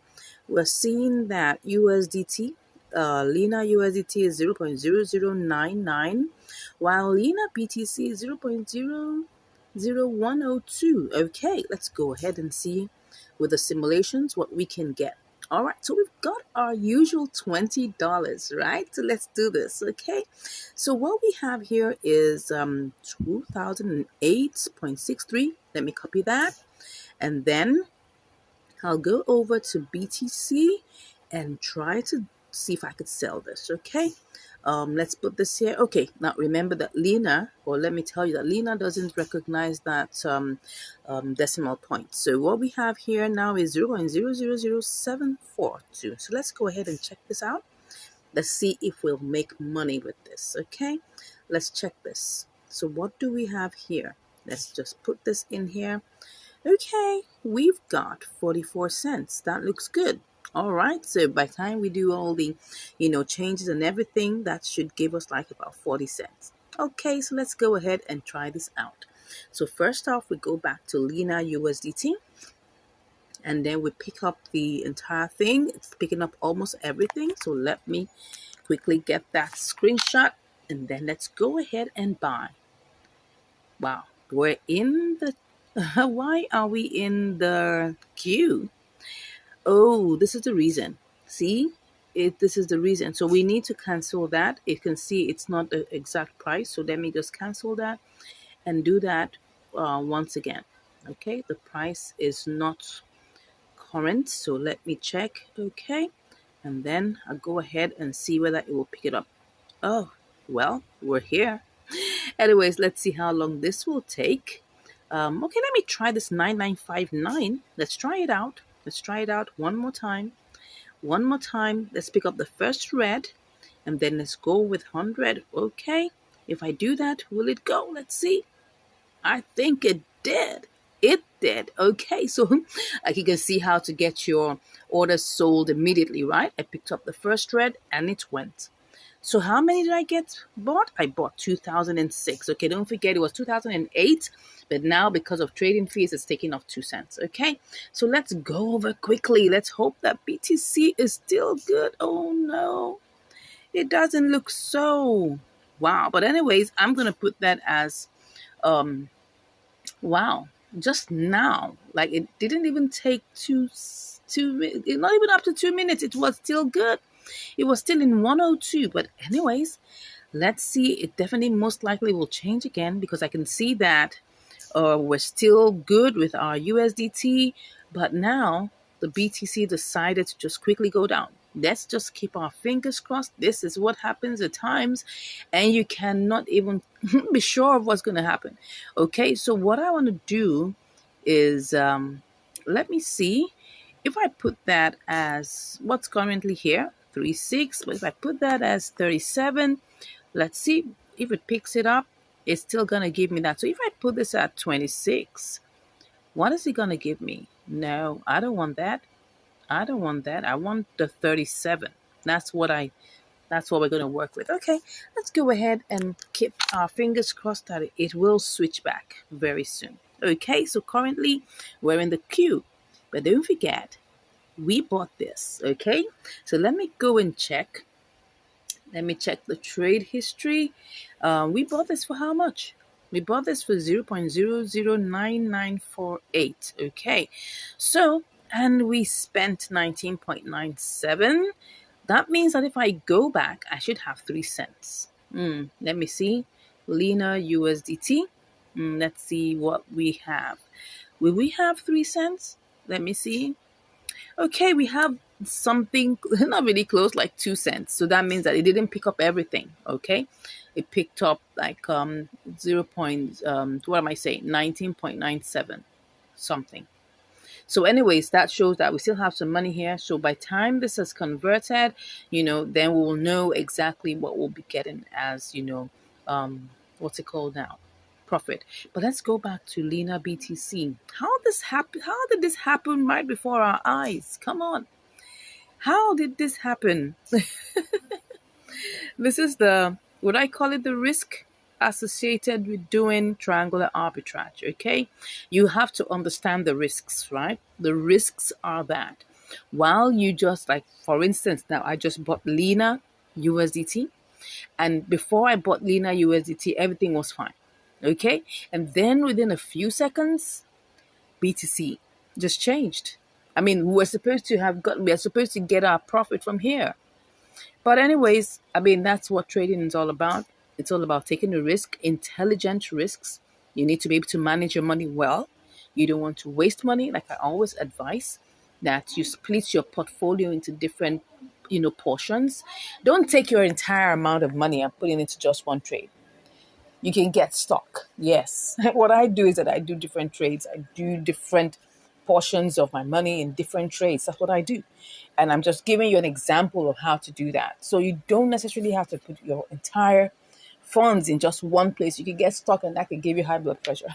We're seeing that USDT, Lena USDT is 0.0099, while Lena BTC is 0.00102. Okay, let's go ahead and see with the simulations what we can get. All right, so we've got our usual $20, right? So let's do this, okay? So what we have here is 2008.63. Let me copy that. And then I'll go over to BTC and try to see if I could sell this, okay? Let's put this here. Okay, now remember that Lena, or let me tell you that Lena doesn't recognize that decimal point. So what we have here now is 0.000742. So let's go ahead and check this out. Let's see if we'll make money with this, okay? Let's check this. So what do we have here? Let's just put this in here. Okay, we've got 44 cents. That looks good. All right, so by the time we do all the, changes and everything, that should give us like about 40 cents. Okay, so let's go ahead and try this out. So first off, we go back to Lena USDT, and then we pick up the entire thing. It's picking up almost everything. So let me quickly get that screenshot, and then let's go ahead and buy. Wow, we're in the why are we in the queue? Oh, this is the reason. See? This is the reason. So we need to cancel that. You can see it's not the exact price. So let me just cancel that and do that once again. Okay, the price is not current. So let me check. Okay, and then I'll go ahead and see whether it will pick it up. Oh, well, we're here. Anyways, let's see how long this will take. Okay, let me try this 9959. Let's try it out. Let's try it out one more time. One more time. Let's pick up the first red, and then let's go with 100. Okay, if I do that, will it go? Let's see. I think it did. It did. Okay, so like you can see how to get your orders sold immediately, right? I picked up the first red and it went. So how many did I get bought? I bought 2006. Okay, don't forget it was 2008, but now because of trading fees, it's taking off 2 cents. Okay, so let's go over quickly. Let's hope that BTC is still good. Oh no, it doesn't look so. Wow. But anyways, I'm going to put that as, wow, just now. Like it didn't even take not even up to 2 minutes. It was still good. It was still in 102. But anyways, let's see. It definitely most likely will change again because I can see that we're still good with our USDT. But now the BTC decided to just quickly go down. Let's just keep our fingers crossed. This is what happens at times, and you cannot even be sure of what's going to happen. Okay, so what I want to do is let me see if I put that as what's currently here, 36, but if I put that as 37, let's see if it picks it up. It's still going to give me that. So if I put this at 26, what is it going to give me? No, I don't want that. I don't want that. I want the 37. That's what we're going to work with. Okay, let's go ahead and keep our fingers crossed that it will switch back very soon. Okay, so currently we're in the queue, but don't forget, we bought this. Okay, so let me go and check. Let me check the trade history. We bought this for how much? We bought this for 0.009948. Okay. So, and we spent 19.97. That means that if I go back, I should have 3 cents. Let me see. Lena USDT. Let's see what we have. Will we have 3 cents? Let me see. Okay, we have something not really close, like 2 cents. So that means that it didn't pick up everything. Okay, it picked up like 0. What am I saying? 19.97 something. So, anyways, that shows that we still have some money here. So by time this is converted, then we will know exactly what we'll be getting as what's it called now? Profit. But let's go back to Lena BTC. How did this happen right before our eyes? Come on. How did this happen? This is the, would I call it the risk associated with doing triangular arbitrage, okay? You have to understand the risks, right? The risks are that while you just, like, for instance, now I just bought Lena USDT, and before I bought Lena USDT, everything was fine, okay? And then within a few seconds, BTC just changed. I mean, we are supposed to get our profit from here. But anyways, I mean, that's what trading is all about. It's all about taking a risk, intelligent risks. You need to be able to manage your money well. You don't want to waste money. Like I always advise that you split your portfolio into different, portions. Don't take your entire amount of money and put it into just one trade. You can get stuck. Yes. What I do is that I do different trades. I do different portions of my money in different trades. That's what I do. And I'm just giving you an example of how to do that. So you don't necessarily have to put your entire funds in just one place. You can get stuck and that can give you high blood pressure.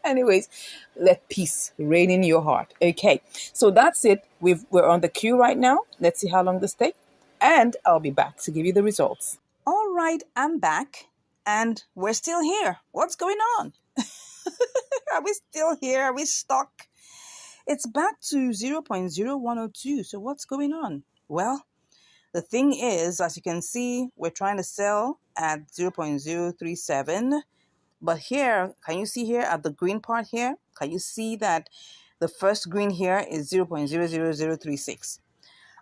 Anyways, let peace reign in your heart. Okay. So that's it. We're on the queue right now. Let's see how long this takes. And I'll be back to give you the results. All right, I'm back and we're still here. What's going on? Are we still here? Are we stuck? It's back to 0.0102. So what's going on? Well, the thing is, as you can see, we're trying to sell at 0.037. But here, can you see here at the green part here? Can you see that the first green here is 0.00036?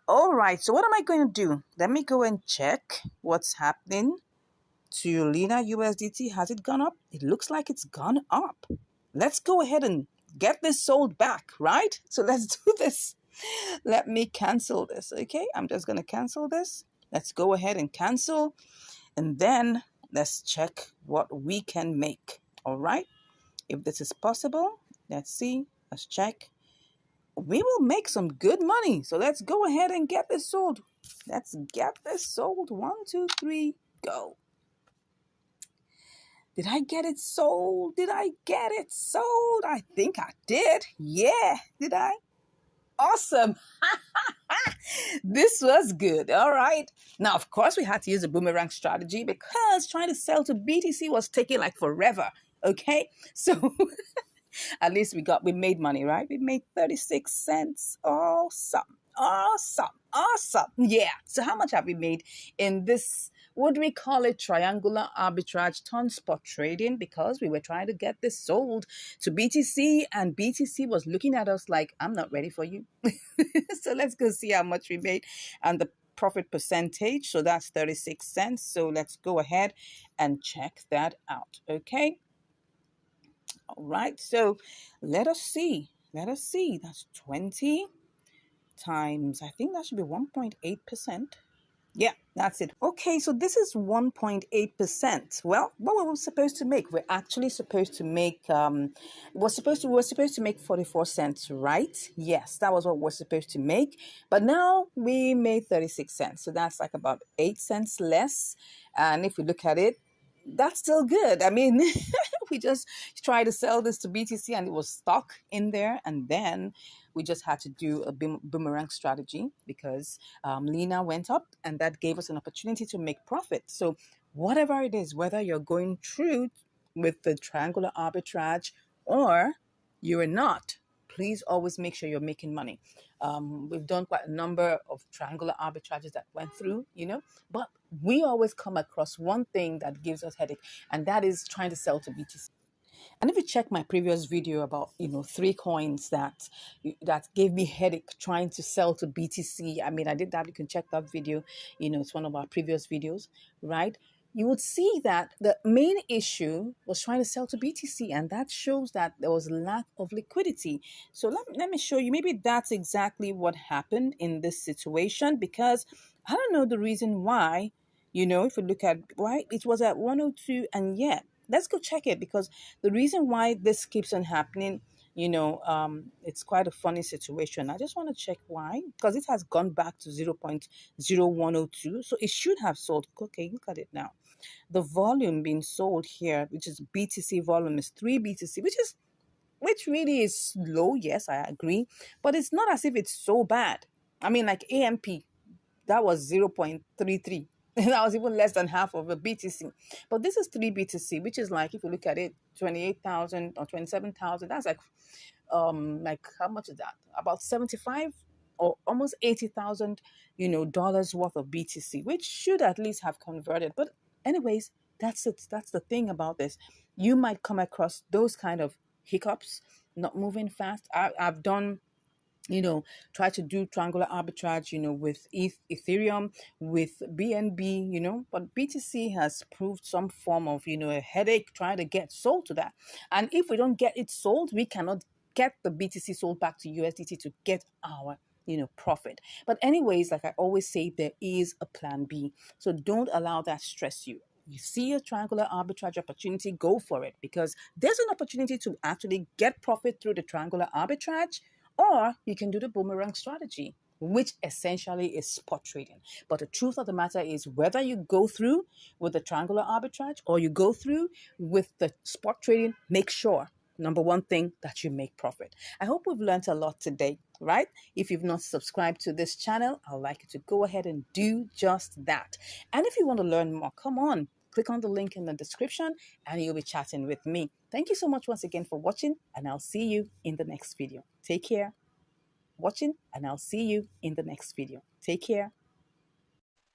All right, so what am I going to do? Let me go and check what's happening to Lena USDT. Has it gone up? It looks like it's gone up. Let's go ahead and get this sold back, right? So let's do this. Let me cancel this, okay? I'm just going to cancel this. Let's go ahead and cancel. And then let's check what we can make, all right? If this is possible, let's see. Let's check. We will make some good money. So let's go ahead and get this sold. Let's get this sold. 1, 2, 3, go. Did I get it sold? Did I get it sold? I think I did. Yeah. Did I? Awesome. This was good. All right. Now, of course, we had to use a boomerang strategy because trying to sell to BTC was taking like forever. Okay. So at least we made money, right? We made 36 cents. Awesome. Awesome. Awesome. Yeah. So how much have we made in this? Would we call it triangular arbitrage ton spot trading? Because we were trying to get this sold to BTC and BTC was looking at us like, I'm not ready for you. So let's go see how much we made and the profit percentage. So that's 36 cents. So let's go ahead and check that out. Okay. All right, so let us see. Let us see. That's 20 times, I think that should be 1.8%. Yeah, that's it. Okay, so this is 1.8%. Well, what were we supposed to make? We're actually supposed to make we're supposed to make 44 cents, right? Yes, that was what we're supposed to make. But now we made 36 cents. So that's like about 8 cents less. And if we look at it, that's still good. I mean, we just tried to sell this to BTC and it was stuck in there. And then we just had to do a boomerang strategy because Lena went up and that gave us an opportunity to make profit. So whatever it is, whether you're going through with the triangular arbitrage or you're not, please always make sure you're making money. We've done quite a number of triangular arbitrages that went through, but we always come across one thing that gives us headache, and that is trying to sell to BTC. And if you check my previous video about, three coins that gave me headache trying to sell to BTC, I mean, I did that. You can check that video. It's one of our previous videos, right? You would see that the main issue was trying to sell to BTC, and that shows that there was lack of liquidity. So let me show you. Maybe that's exactly what happened in this situation, because I don't know the reason why. If you look at why it was at 102, and yet let's go check it, because the reason why this keeps on happening, it's quite a funny situation. I just want to check why, because it has gone back to 0.0102, so it should have sold. Okay, look at it now. The volume being sold here, which is BTC volume, is 3 BTC, which really is low. Yes, I agree, but it's not as if it's so bad. I mean, like AMP, that was 0.33. That was even less than half of a BTC. But this is 3 BTC, which is like, if you look at it, 28,000 or 27,000. That's like how much is that? About 75 or almost 80,000, dollars worth of BTC, which should at least have converted. But anyways, that's it. That's the thing about this. You might come across those kind of hiccups, not moving fast. I've done, try to do triangular arbitrage, with Ethereum, with BNB, but BTC has proved some form of, a headache trying to get sold to that. And if we don't get it sold, we cannot get the BTC sold back to USDT to get our profit. But anyways, like I always say, there is a plan B. So don't allow that stress you. You see a triangular arbitrage opportunity, go for it, because there's an opportunity to actually get profit through the triangular arbitrage, or you can do the boomerang strategy, which essentially is spot trading. But the truth of the matter is, whether you go through with the triangular arbitrage or you go through with the spot trading, make sure, number one thing, that you make profit. I hope we've learned a lot today, right? If you've not subscribed to this channel, I'd like you to go ahead and do just that. And if you want to learn more, come on, click on the link in the description and you'll be chatting with me. Thank you so much once again for watching, and I'll see you in the next video. Take care. Watching, and I'll see you in the next video. Take care.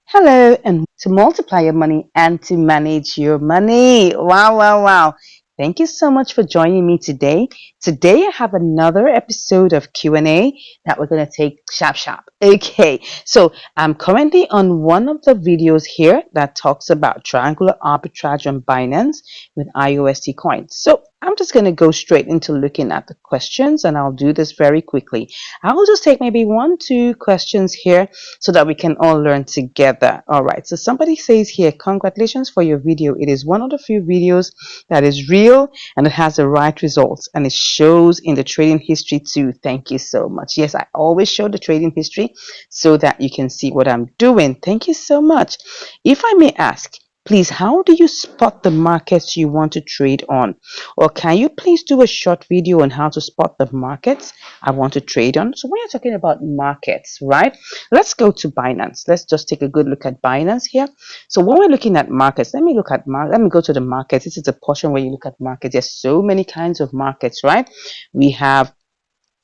Hello, and to multiply your money and to manage your money. Wow, wow, wow. Thank you so much for joining me today. Today I have another episode of Q&A that we're going to take sharp, sharp. Okay, so I'm currently on one of the videos here that talks about triangular arbitrage on Binance with IUSD coins. So I'm just going to go straight into looking at the questions, and I'll do this very quickly. I'll just take maybe 1-2 questions here so that we can all learn together. All right, so somebody says here, congratulations for your video. It is one of the few videos that is real and it has the right results, and it shows in the trading history too. Thank you so much. Yes, I always show the trading history so that you can see what I'm doing. Thank you so much. If I may ask, please, how do you spot the markets you want to trade on? Or can you please do a short video on how to spot the markets I want to trade on? So when you're talking about markets, right? Let's go to Binance. Let's just take a good look at Binance here. So when we're looking at markets, let me go to the markets. This is the portion where you look at markets. There's so many kinds of markets, right? We have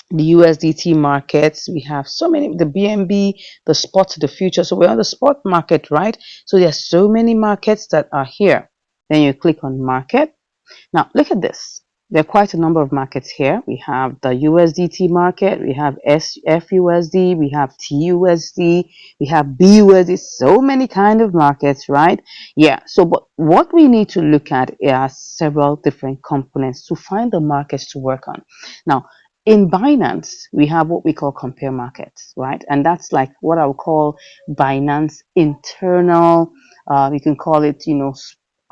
the USDT markets, we have so many, the BNB, the spot, the future. So we're on the spot market, right? So there's so many markets that are here. Then you click on market. Now look at this. There are quite a number of markets here. We have the USDT market, we have FUSD, we have TUSD, we have BUSD, so many kind of markets, right? Yeah, so but what we need to look at are several different components to find the markets to work on. Now, in Binance, we have what we call compare markets, right? And that's like what I would call Binance internal, you can call it,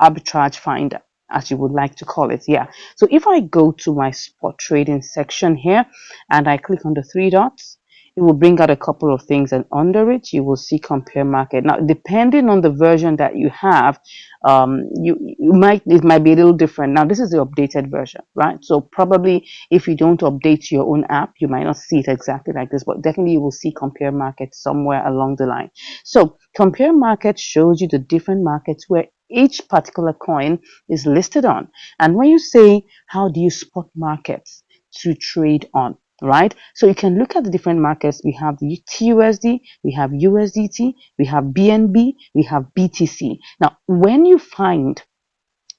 arbitrage finder, as you would like to call it. Yeah. So if I go to my spot trading section here and I click on the 3 dots, it will bring out a couple of things, and under it you will see compare market. Now, depending on the version that you have, it might be a little different. Now, this is the updated version, right? So probably if you don't update your own app, you might not see it exactly like this, but definitely you will see compare market somewhere along the line. So compare market shows you the different markets where each particular coin is listed on. And when you say, how do you spot markets to trade on? right? So you can look at the different markets. We have the TUSD, we have USDT, we have BNB, we have BTC. Now, when you find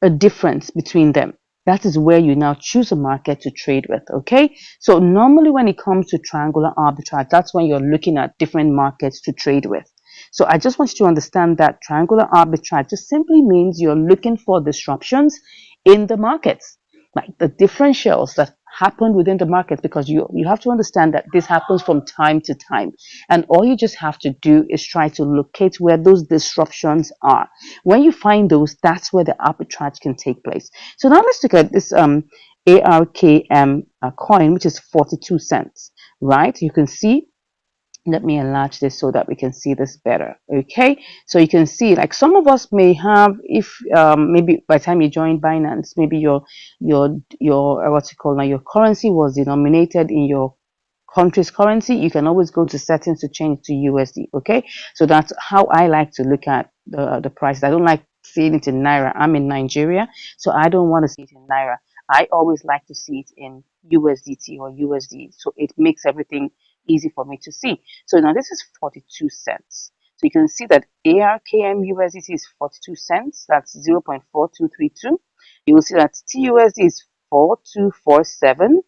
a difference between them, that is where you now choose a market to trade with. Okay, so normally when it comes to triangular arbitrage, that's when you're looking at different markets to trade with. So I just want you to understand that triangular arbitrage just simply means you're looking for disruptions in the markets, like the differentials that happen within the market, because you have to understand that this happens from time to time, and all you just have to do is try to locate where those disruptions are. When you find those, that's where the arbitrage can take place. So now let's look at this ARKM coin, which is 42 cents, right? You can see, let me enlarge this so that we can see this better. Okay, so you can see, like, some of us may have, if maybe by the time you join Binance, maybe your what's it called now, your currency was denominated in your country's currency. You can always go to settings to change to USD. Okay, so that's how I like to look at the price. I don't like seeing it in naira. I'm in Nigeria, so I don't want to see it in naira. I always like to see it in USDT or USD, so it makes everything easy for me to see. So now this is 42 cents. So you can see that ARKM USDT is 42 cents. That's 0.4232. You will see that TUSD is 4247,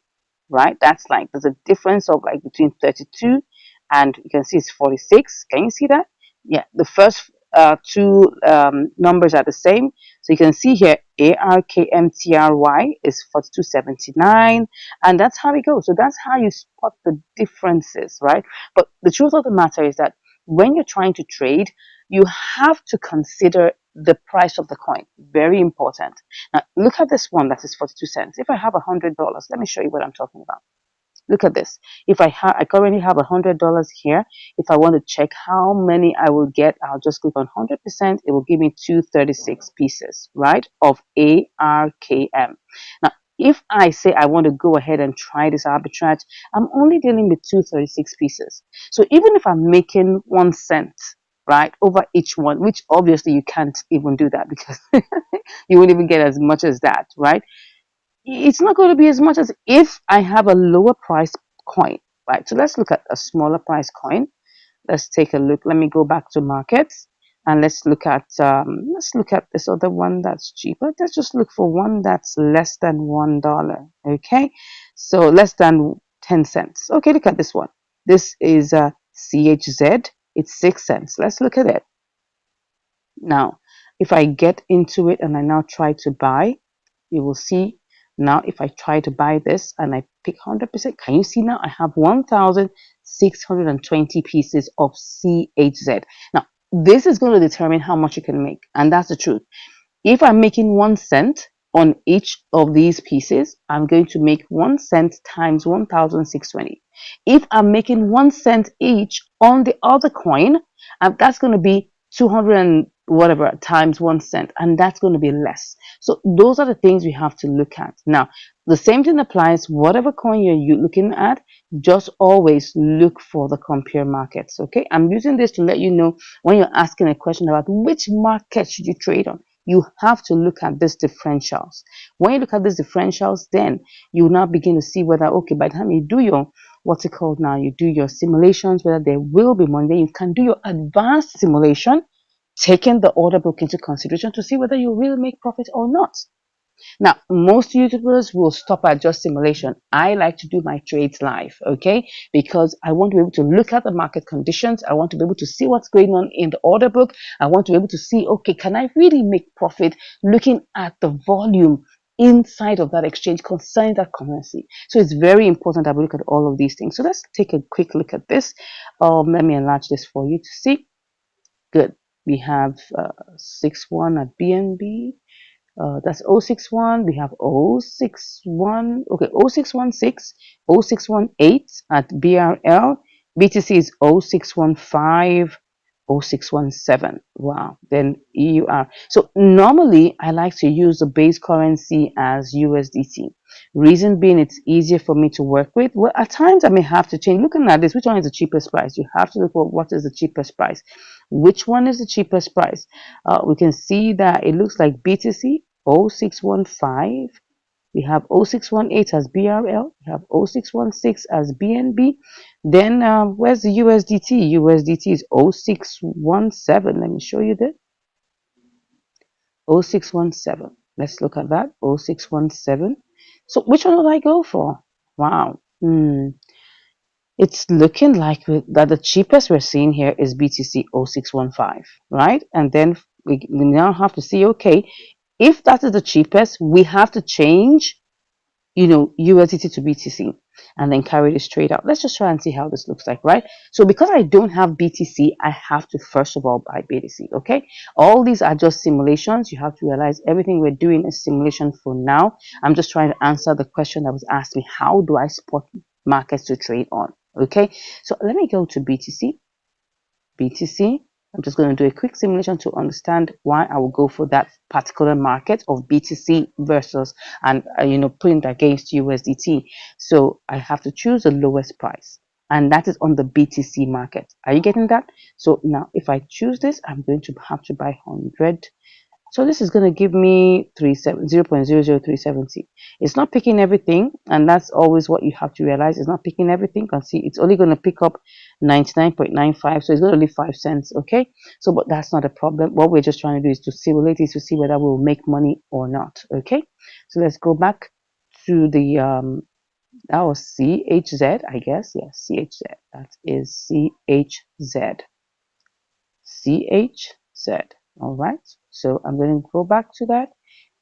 right? That's like, there's a difference of like between 32 and you can see it's 46. Can you see that? Yeah, the first two numbers are the same. So you can see here ARKMTRY is 4279, and that's how it goes. So that's how you spot the differences, right? But the truth of the matter is that when you're trying to trade, you have to consider the price of the coin. Very important. Now, look at this one that is 42 cents. If I have $100, let me show you what I'm talking about. Look at this. If I currently have $100 here, if I want to check how many I will get, I'll just click on 100%. It will give me 236 pieces, right, of ARKM. Now, if I say I want to go ahead and try this arbitrage, I'm only dealing with 236 pieces. So even if I'm making 1 cent, right, over each one, which obviously you can't even do that because you won't even get as much as that, right? It's not going to be as much as if I have a lower price coin, right? So let's look at a smaller price coin. Let's take a look. Let me go back to markets and let's look at this other one that's cheaper. Let's just look for one that's less than $1. Okay, so less than 10 cents. Okay, look at this one. This is a CHZ. It's 6 cents. Let's look at it. Now, if I get into it and I now try to buy, you will see now if I try to buy this and I pick 100%, can you see now I have 1,620 pieces of CHZ. Now, this is going to determine how much you can make, and that's the truth. If I'm making 1 cent on each of these pieces, I'm going to make 1 cent times 1,620. If I'm making 1 cent each on the other coin, that's going to be 200 and whatever times 1 cent, and that's going to be less. So those are the things we have to look at. Now, the same thing applies, whatever coin you're looking at, just always look for the compare markets. Okay, I'm using this to let you know when you're asking a question about which market should you trade on, you have to look at these differentials. When you look at these differentials, then you now begin to see whether, okay, by the time you do your, what's it called now, you do your simulations, whether there will be money, then you can do your advanced simulation, taking the order book into consideration to see whether you will make profit or not. Now, most YouTubers will stop at just simulation. I like to do my trades live, okay? Because I want to be able to look at the market conditions. I want to be able to see what's going on in the order book. I want to be able to see, okay, can I really make profit looking at the volume inside of that exchange concerning that currency? So it's very important that we look at all of these things. So let's take a quick look at this. Let me enlarge this for you to see. Good. We have 6-1 at BNB. That's 061. We have 061. Okay, 0616, 0618 at BRL. BTC is 0615, 0617. Wow. Then EUR. So normally I like to use the base currency as USDT. Reason being, it's easier for me to work with. Well, at times I may have to change. Looking at this, which one is the cheapest price? You have to look for what is the cheapest price. Which one is the cheapest price? We can see that it looks like BTC 0615 We have 0618 as BRL. We have 0616 as BNB. Then where's the USDT? USDT is 0617. Let me show you that. 0617. Let's look at that. 0617. So which one would I go for? Wow. It's looking like that the cheapest we're seeing here is BTC 0615, right? And then we now have to see, okay, if that is the cheapest, we have to change, USDT to BTC and then carry this trade out. Let's just try and see how this looks like, right? So because I don't have BTC, I have to first of all buy BTC, okay? All these are just simulations. You have to realize everything we're doing is simulation for now. I'm just trying to answer the question that was asked me. How do I spot markets to trade on? Okay, so let me go to BTC. I'm just going to do a quick simulation to understand why I will go for that particular market of BTC versus, and putting it against USDT. So I have to choose the lowest price, and that is on the BTC market. Are you getting that? So now if I choose this, I'm going to have to buy 100. So this is going to give me 0.00370. It's not picking everything, and that's always what you have to realize. It's not picking everything. You can see it's only going to pick up 99.95, so it's going to leave 5 cents, okay? So, but that's not a problem. What we're just trying to do is to simulate it to see whether we'll make money or not, okay? So let's go back to the, that was CHZ, I guess. Yes, CHZ. That is CHZ. CHZ. All right. So I'm going to go back to that.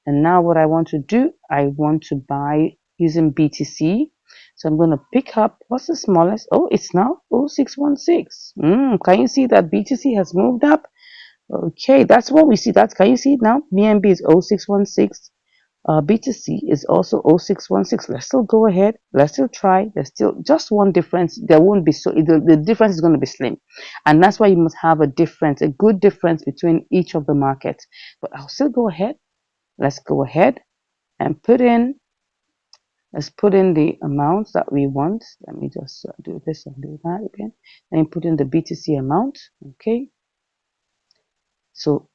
And now what I want to do, I want to buy using BTC. So I'm going to pick up, what's the smallest? Oh, it's now 0616. Can you see that BTC has moved up? Okay, that's what we see. Can you see it now? BNB is 0616. BTC is also 0616. Let's still go ahead. Let's still try. There's still just one difference. There won't be the difference is going to be slim, and that's why you must have a good difference between each of the markets. But I'll still go ahead. Let's go ahead and let's put in the amounts that we want. Let me just do this and do that again. And put in the BTC amount. Okay. So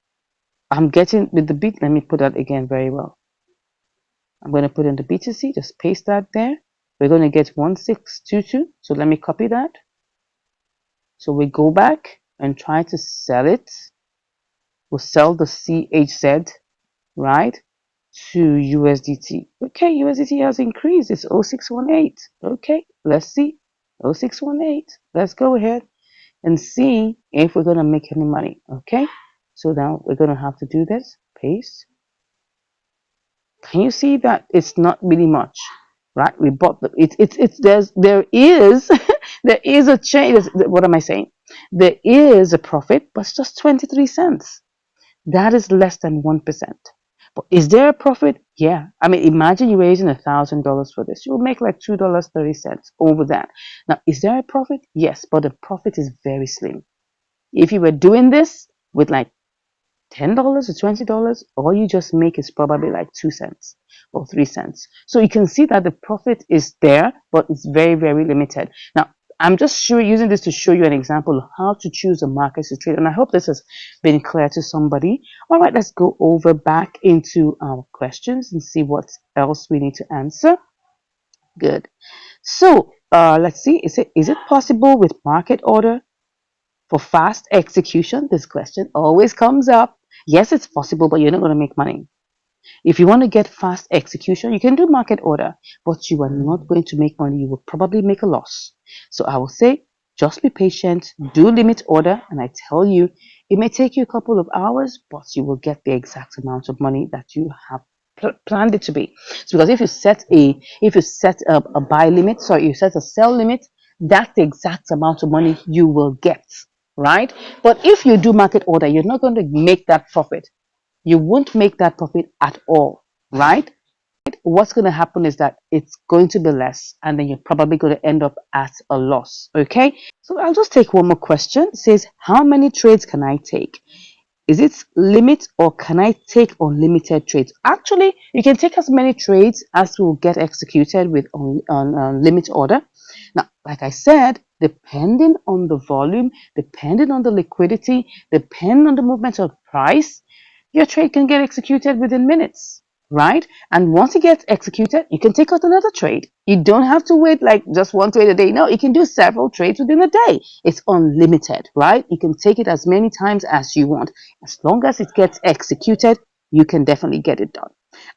I'm getting with the bit. Let me put that again very well. I'm going to put in the BTC, just paste that there. We're going to get 1622. So let me copy that. So we go back and try to sell it. We'll sell the CHZ, right, to USDT. Okay, USDT has increased. It's 0618. Okay, let's see. 0618. Let's go ahead and see if we're going to make any money. Okay, so now we're going to have to do this. Paste. Can you see that it's not really much, right? We bought there is there is a change. What am I saying? There is a profit, but it's just 23 cents. That is less than 1%. But is there a profit? Yeah. I mean, imagine you're raising $1,000 for this. You'll make like $2.30 over that. Now, is there a profit? Yes, but the profit is very slim. If you were doing this with like $10 or $20, all you just make is probably like 2 cents or 3 cents. So you can see that the profit is there, but it's very, very limited. Now, I'm just using this to show you an example of how to choose a market to trade. And I hope this has been clear to somebody. All right, let's go over back into our questions and see what else we need to answer. Good. So let's see. Is it possible with market order for fast execution? This question always comes up. Yes, it's possible, but you're not going to make money. If you want to get fast execution, you can do market order, but you are not going to make money. You will probably make a loss. So I will say, just be patient, do limit order, and I tell you, it may take you a couple of hours, but you will get the exact amount of money that you have planned it to be. So because if you set a buy limit, you set a sell limit, that's the exact amount of money you will get. Right? But if you do market order, you're not going to make that profit. You won't make that profit at all, right? What's going to happen is that it's going to be less, and then you're probably going to end up at a loss, okay? So I'll just take one more question. It says, how many trades can I take? Is it limit, or can I take unlimited trades? Actually, you can take as many trades as will get executed with on limit order. Now, like I said, depending on the volume, depending on the liquidity, depending on the movement of price, your trade can get executed within minutes, right? And once it gets executed, you can take out another trade. You don't have to wait like just one trade a day. No, you can do several trades within a day. It's unlimited, right? You can take it as many times as you want. As long as it gets executed, you can definitely get it done.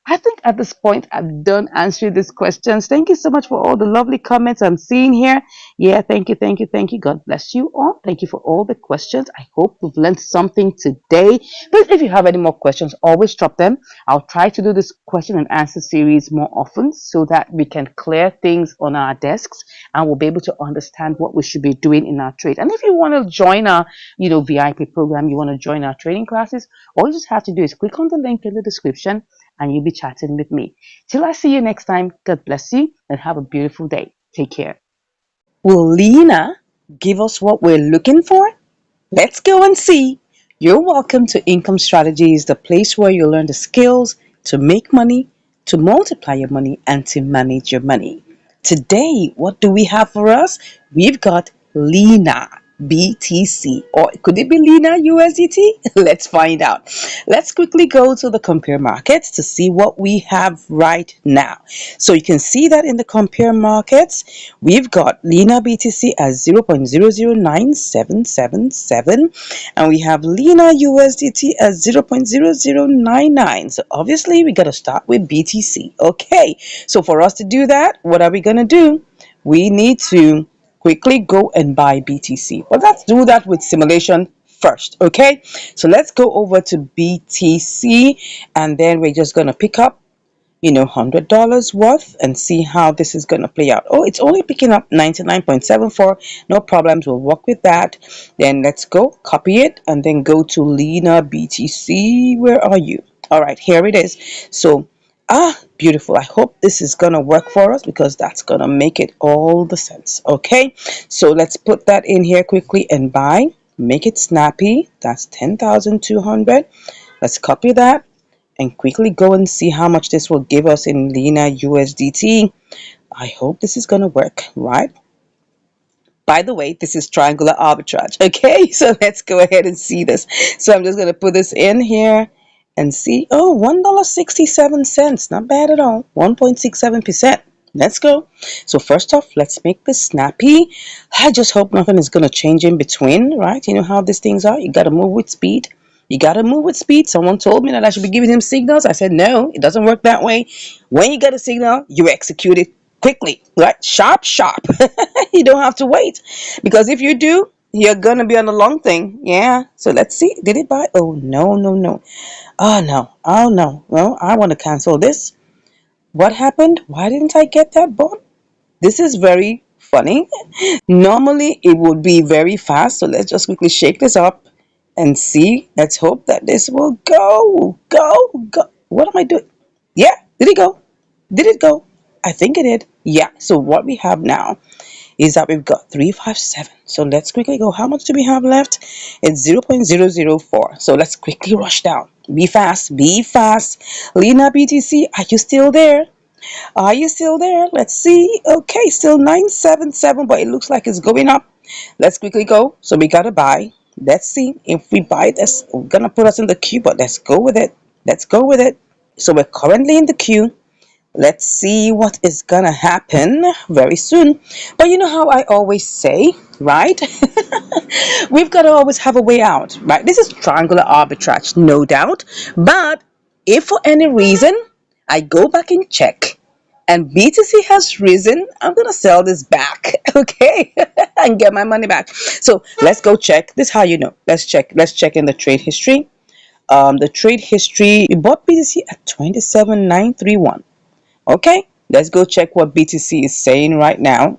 I think at this point I've done answering these questions. Thank you so much for all the lovely comments I'm seeing here. Yeah, thank you, thank you, thank you. God bless you all. Thank you for all the questions. I hope we've learned something today. Please, if you have any more questions, always drop them. I'll try to do this question and answer series more often so that we can clear things on our desks and we'll be able to understand what we should be doing in our trade. And if you want to join our, VIP program, you want to join our training classes, all you just have to do is click on the link in the description and you'll be chatting with me. Till I see you next time, God bless you and have a beautiful day. Take care. Will Lena give us what we're looking for? Let's go and see. You're welcome to Income Strategies, the place where you learn the skills to make money, to multiply your money, and to manage your money. Today, what do we have for us? We've got Lena BTC, or could it be Lena USDT? Let's find out. Let's quickly go to the compare markets to see what we have right now. So you can see that in the compare markets, we've got Lena BTC at 0.009777, and we have Lena USDT at 0.0099. So obviously we got to start with BTC. Okay, so for us to do that, what are we going to do? We need to quickly go and buy BTC. But let's do that with simulation first, okay? So let's go over to BTC and then we're just going to pick up $100 worth and see how this is going to play out. Oh, it's only picking up 99.74. No problems. We'll work with that. Then let's go copy it and then go to Lena BTC. Where are you? All right, here it is. So beautiful. I hope this is gonna work for us because that's gonna make it all the sense. Okay, so let's put that in here quickly and buy. Make it snappy. That's 10,200. Let's copy that and quickly go and see how much this will give us in Lena USDT. I hope this is gonna work, right? By the way, this is triangular arbitrage. Okay, so let's go ahead and see this. So I'm just going to put this in here and see. Oh, $1.67. Not bad at all. 1.67%. Let's go. So first off, let's make this snappy. I just hope nothing is going to change in between, right? You know how these things are. You got to move with speed. You got to move with speed. Someone told me that I should be giving him signals. I said, no, it doesn't work that way. When you get a signal, you execute it quickly, right? Sharp, sharp. You don't have to wait because if you do, you're going to be on the long thing. Yeah. So let's see. Did it buy? Oh, no, no, no. Oh, no. Oh, no. Well, I want to cancel this. What happened? Why didn't I get that bond? This is very funny. Normally, it would be very fast. So let's just quickly shake this up and see. Let's hope that this will go. Go, go. What am I doing? Yeah. Did it go? Did it go? I think it did. Yeah. So what we have now is that we've got 357. So let's quickly go. How much do we have left? It's 0.004. So let's quickly rush down. Be fast. Be fast. Lena BTC, are you still there? Are you still there? Let's see. Okay, still 977, but it looks like it's going up. Let's quickly go. So we gotta buy. Let's see if we buy this. We're gonna put us in the queue, but let's go with it. Let's go with it. So we're currently in the queue. Let's see what is gonna happen very soon. But you know how I always say, right? We've got to always have a way out, right? This is triangular arbitrage, no doubt. But if for any reason I go back and check and BTC has risen, I'm gonna sell this back, okay, and get my money back. So let's go check. This is how you know. Let's check. Let's check in the trade history. The trade history. We bought BTC at 27,931. Okay, let's go check what BTC is saying right now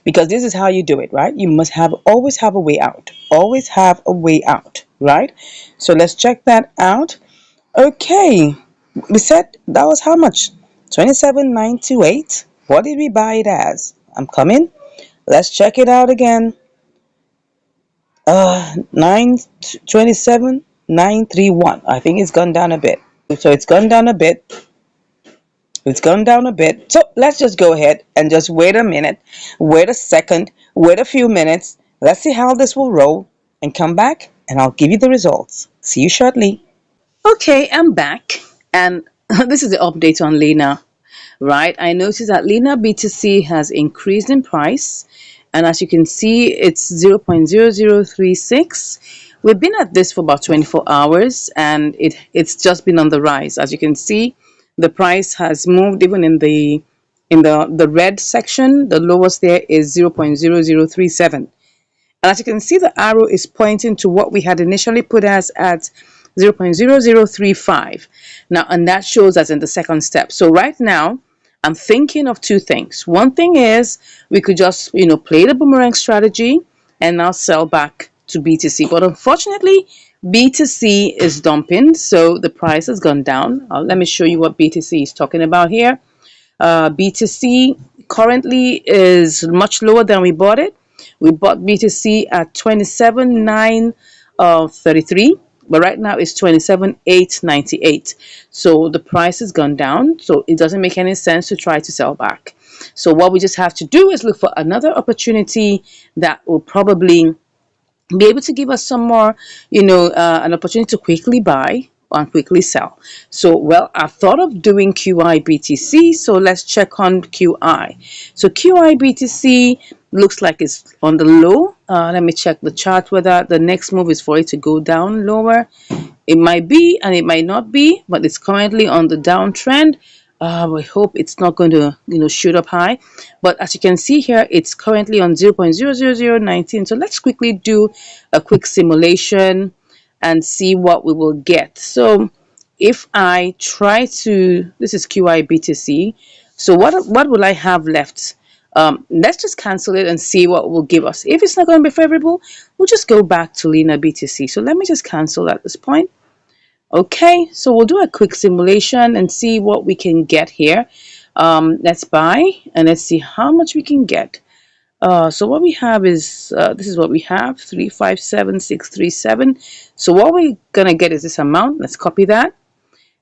because this is how you do it, right? You must have always have a way out. Always have a way out, right? So let's check that out. Okay, we said that was how much? 27,928. What did we buy it as? I'm coming. Let's check it out again. 927,931. I think it's gone down a bit. So it's gone down a bit. It's gone down a bit. So let's just go ahead and just wait a minute, wait a second, wait a few minutes. Let's see how this will roll and come back and I'll give you the results. See you shortly. Okay, I'm back and This is the update on Lena, right? I noticed that Lena BTC has increased in price, and as you can see, it's 0.0036. We've been at this for about 24 hours, and it's just been on the rise. As you can see, the price has moved even in the red section. The lowest there is 0.0037. And as you can see, the arrow is pointing to what we had initially put as at 0.0035. Now, and that shows us in the second step. So right now, I'm thinking of two things. One thing is we could just, play the boomerang strategy and now sell back to BTC. But unfortunately, BTC is dumping, so the price has gone down. Let me show you what BTC is talking about here. BTC currently is much lower than we bought it. We bought BTC at 27,933, but right now it's 27,898. So the price has gone down. So it doesn't make any sense to try to sell back. So what we just have to do is look for another opportunity that will probably be able to give us some more, an opportunity to quickly buy and quickly sell. So, well, I thought of doing QI BTC. So let's check on QI. So QI BTC looks like it's on the low. Let me check the chart whether the next move is for it to go down lower. It might be and it might not be, but it's currently on the downtrend. We hope it's not going to, shoot up high. But as you can see here, it's currently on 0.00019. So let's quickly do a quick simulation and see what we will get. So if I try to, this is QI BTC. So what will I have left? Let's just cancel it and see what it will give us. If it's not going to be favorable, we'll just go back to Lena BTC. So let me just cancel at this point. Okay, so we'll do a quick simulation and see what we can get here. Let's buy and let's see how much we can get. So what we have is, this is what we have, 357637. So what we're gonna get is this amount. Let's copy that.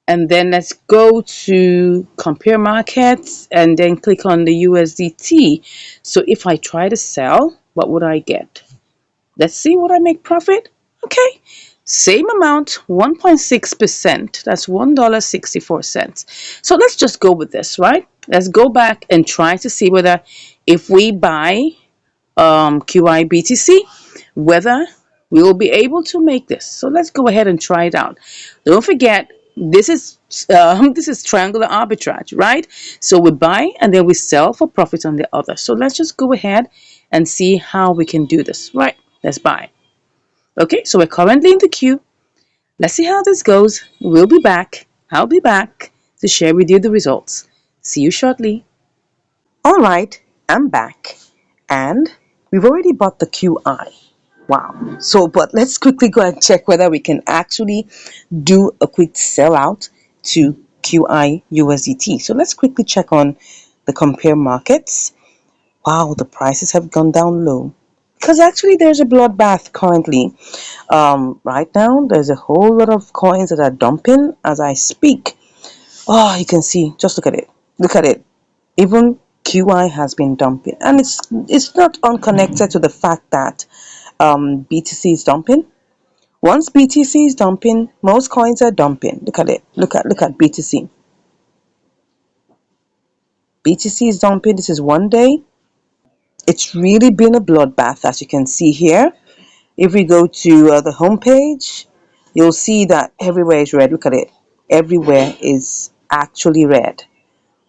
And then let's go to compare markets and then click on the USDT. So if I try to sell, what would I get? Let's see what I make profit. Okay, same amount, 1.6%. That's $1.64. So let's just go with this, right? Let's go back and try to see whether if we buy QI BTC, whether we will be able to make this. So let's go ahead and try it out. Don't forget, this is triangular arbitrage, right? So we buy and then we sell for profit on the other. So let's just go ahead and see how we can do this, right? Let's buy. Okay, so we're currently in the queue. Let's see how this goes. We'll be back. I'll be back to share with you the results. See you shortly. All right, I'm back. And we've already bought the QI. Wow. So, but let's quickly go and check whether we can actually do a quick sellout to QI USDT. So let's quickly check on the compare markets. Wow, the prices have gone down low. Because actually there's a bloodbath currently. Right now, there's a whole lot of coins that are dumping as I speak. Oh, you can see, just look at it. Look at it. Even QI has been dumping. And it's not unconnected to the fact that BTC is dumping. Once BTC is dumping, most coins are dumping. Look at it. Look at BTC. BTC is dumping. This is one day. It's really been a bloodbath, as you can see here. If we go to the home page, you'll see that everywhere is red. Look at it. Everywhere is actually red.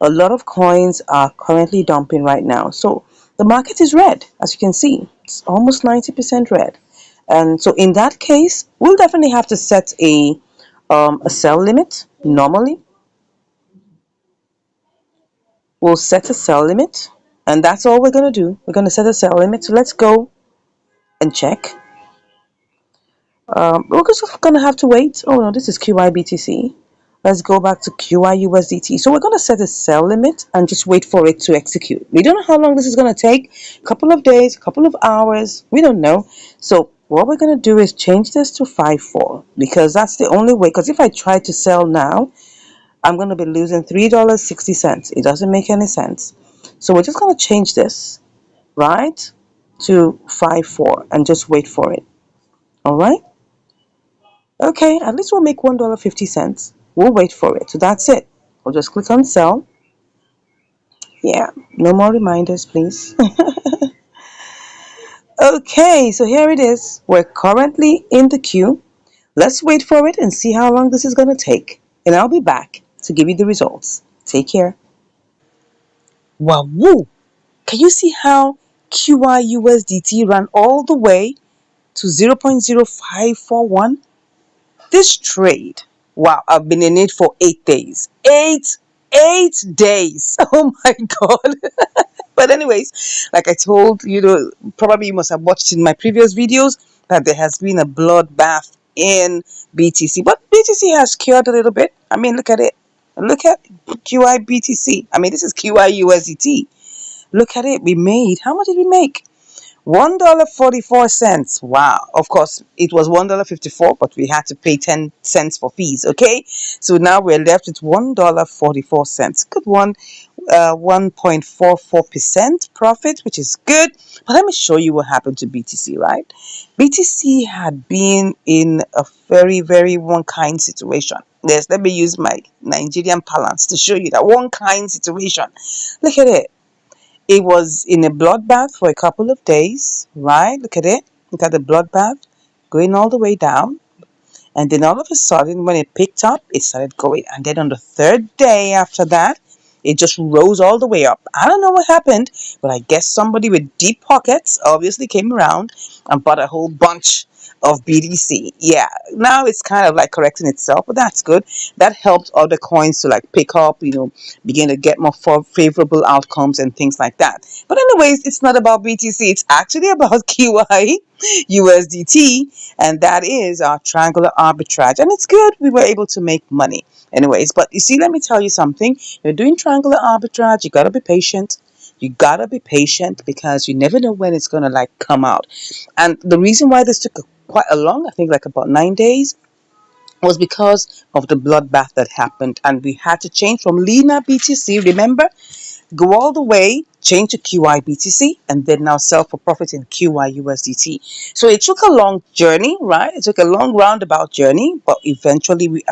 A lot of coins are currently dumping right now. So the market is red, as you can see. It's almost 90% red. And so in that case, we'll definitely have to set a sell limit. Normally, we'll set a sell limit. And that's all we're going to do. We're going to set a sell limit. So let's go and check. We're just going to have to wait. Oh no, this is QIBTC. Let's go back to QIUSDT. So we're going to set a sell limit and just wait for it to execute. We don't know how long this is going to take. A couple of days, a couple of hours. We don't know. So what we're going to do is change this to 5.4 because that's the only way. Because if I try to sell now, I'm going to be losing $3.60. It doesn't make any sense. So we're just going to change this, right, to 5.4 and just wait for it. All right. Okay, at least we'll make $1.50. We'll wait for it. So that's it. We'll just click on sell. Yeah, no more reminders, please. Okay, so here it is. We're currently in the queue. Let's wait for it and see how long this is going to take. And I'll be back to give you the results. Take care. Wow, woo! Can you see how QIUSDT ran all the way to 0.0541? This trade, wow, I've been in it for 8 days. Eight days. Oh my God. But anyways, like I told you, probably you must have watched in my previous videos that there has been a bloodbath in BTC. But BTC has cured a little bit. I mean, look at it. Look at QIBTC. I mean, this is QIUSDT. Look at it. We made, how much did we make? $1.44. Wow. Of course, it was $1.54, but we had to pay 10 cents for fees. Okay. So now we're left with $1.44. Good one. 1.44% profit, which is good. But let me show you what happened to BTC, right? BTC had been in a very, very one kind situation. Yes, let me use my Nigerian parlance to show you that one kind situation. Look at it. It was in a bloodbath for a couple of days, right? Look at it. Look at the bloodbath going all the way down. And then all of a sudden, when it picked up, it started going. And then on the third day after that, it just rose all the way up. I don't know what happened, but I guess somebody with deep pockets obviously came around and bought a whole bunch of BDC. Yeah, now it's kind of like correcting itself, but that's good. That helped other coins to like pick up, begin to get more favorable outcomes and things like that. But anyways, it's not about BTC. It's actually about QI USDT, and that is our triangular arbitrage. And it's good. We were able to make money. Anyways, but you see, let me tell you something. You're doing triangular arbitrage. You got to be patient. You gotta be patient because you never know when it's gonna like come out. And the reason why this took quite a long, I think like about 9 days, was because of the bloodbath that happened, and we had to change from Lena BTC. Remember, go all the way, change to QI BTC, and then now sell for profit in QI USDT. So it took a long journey, right? It took a long roundabout journey, but eventually we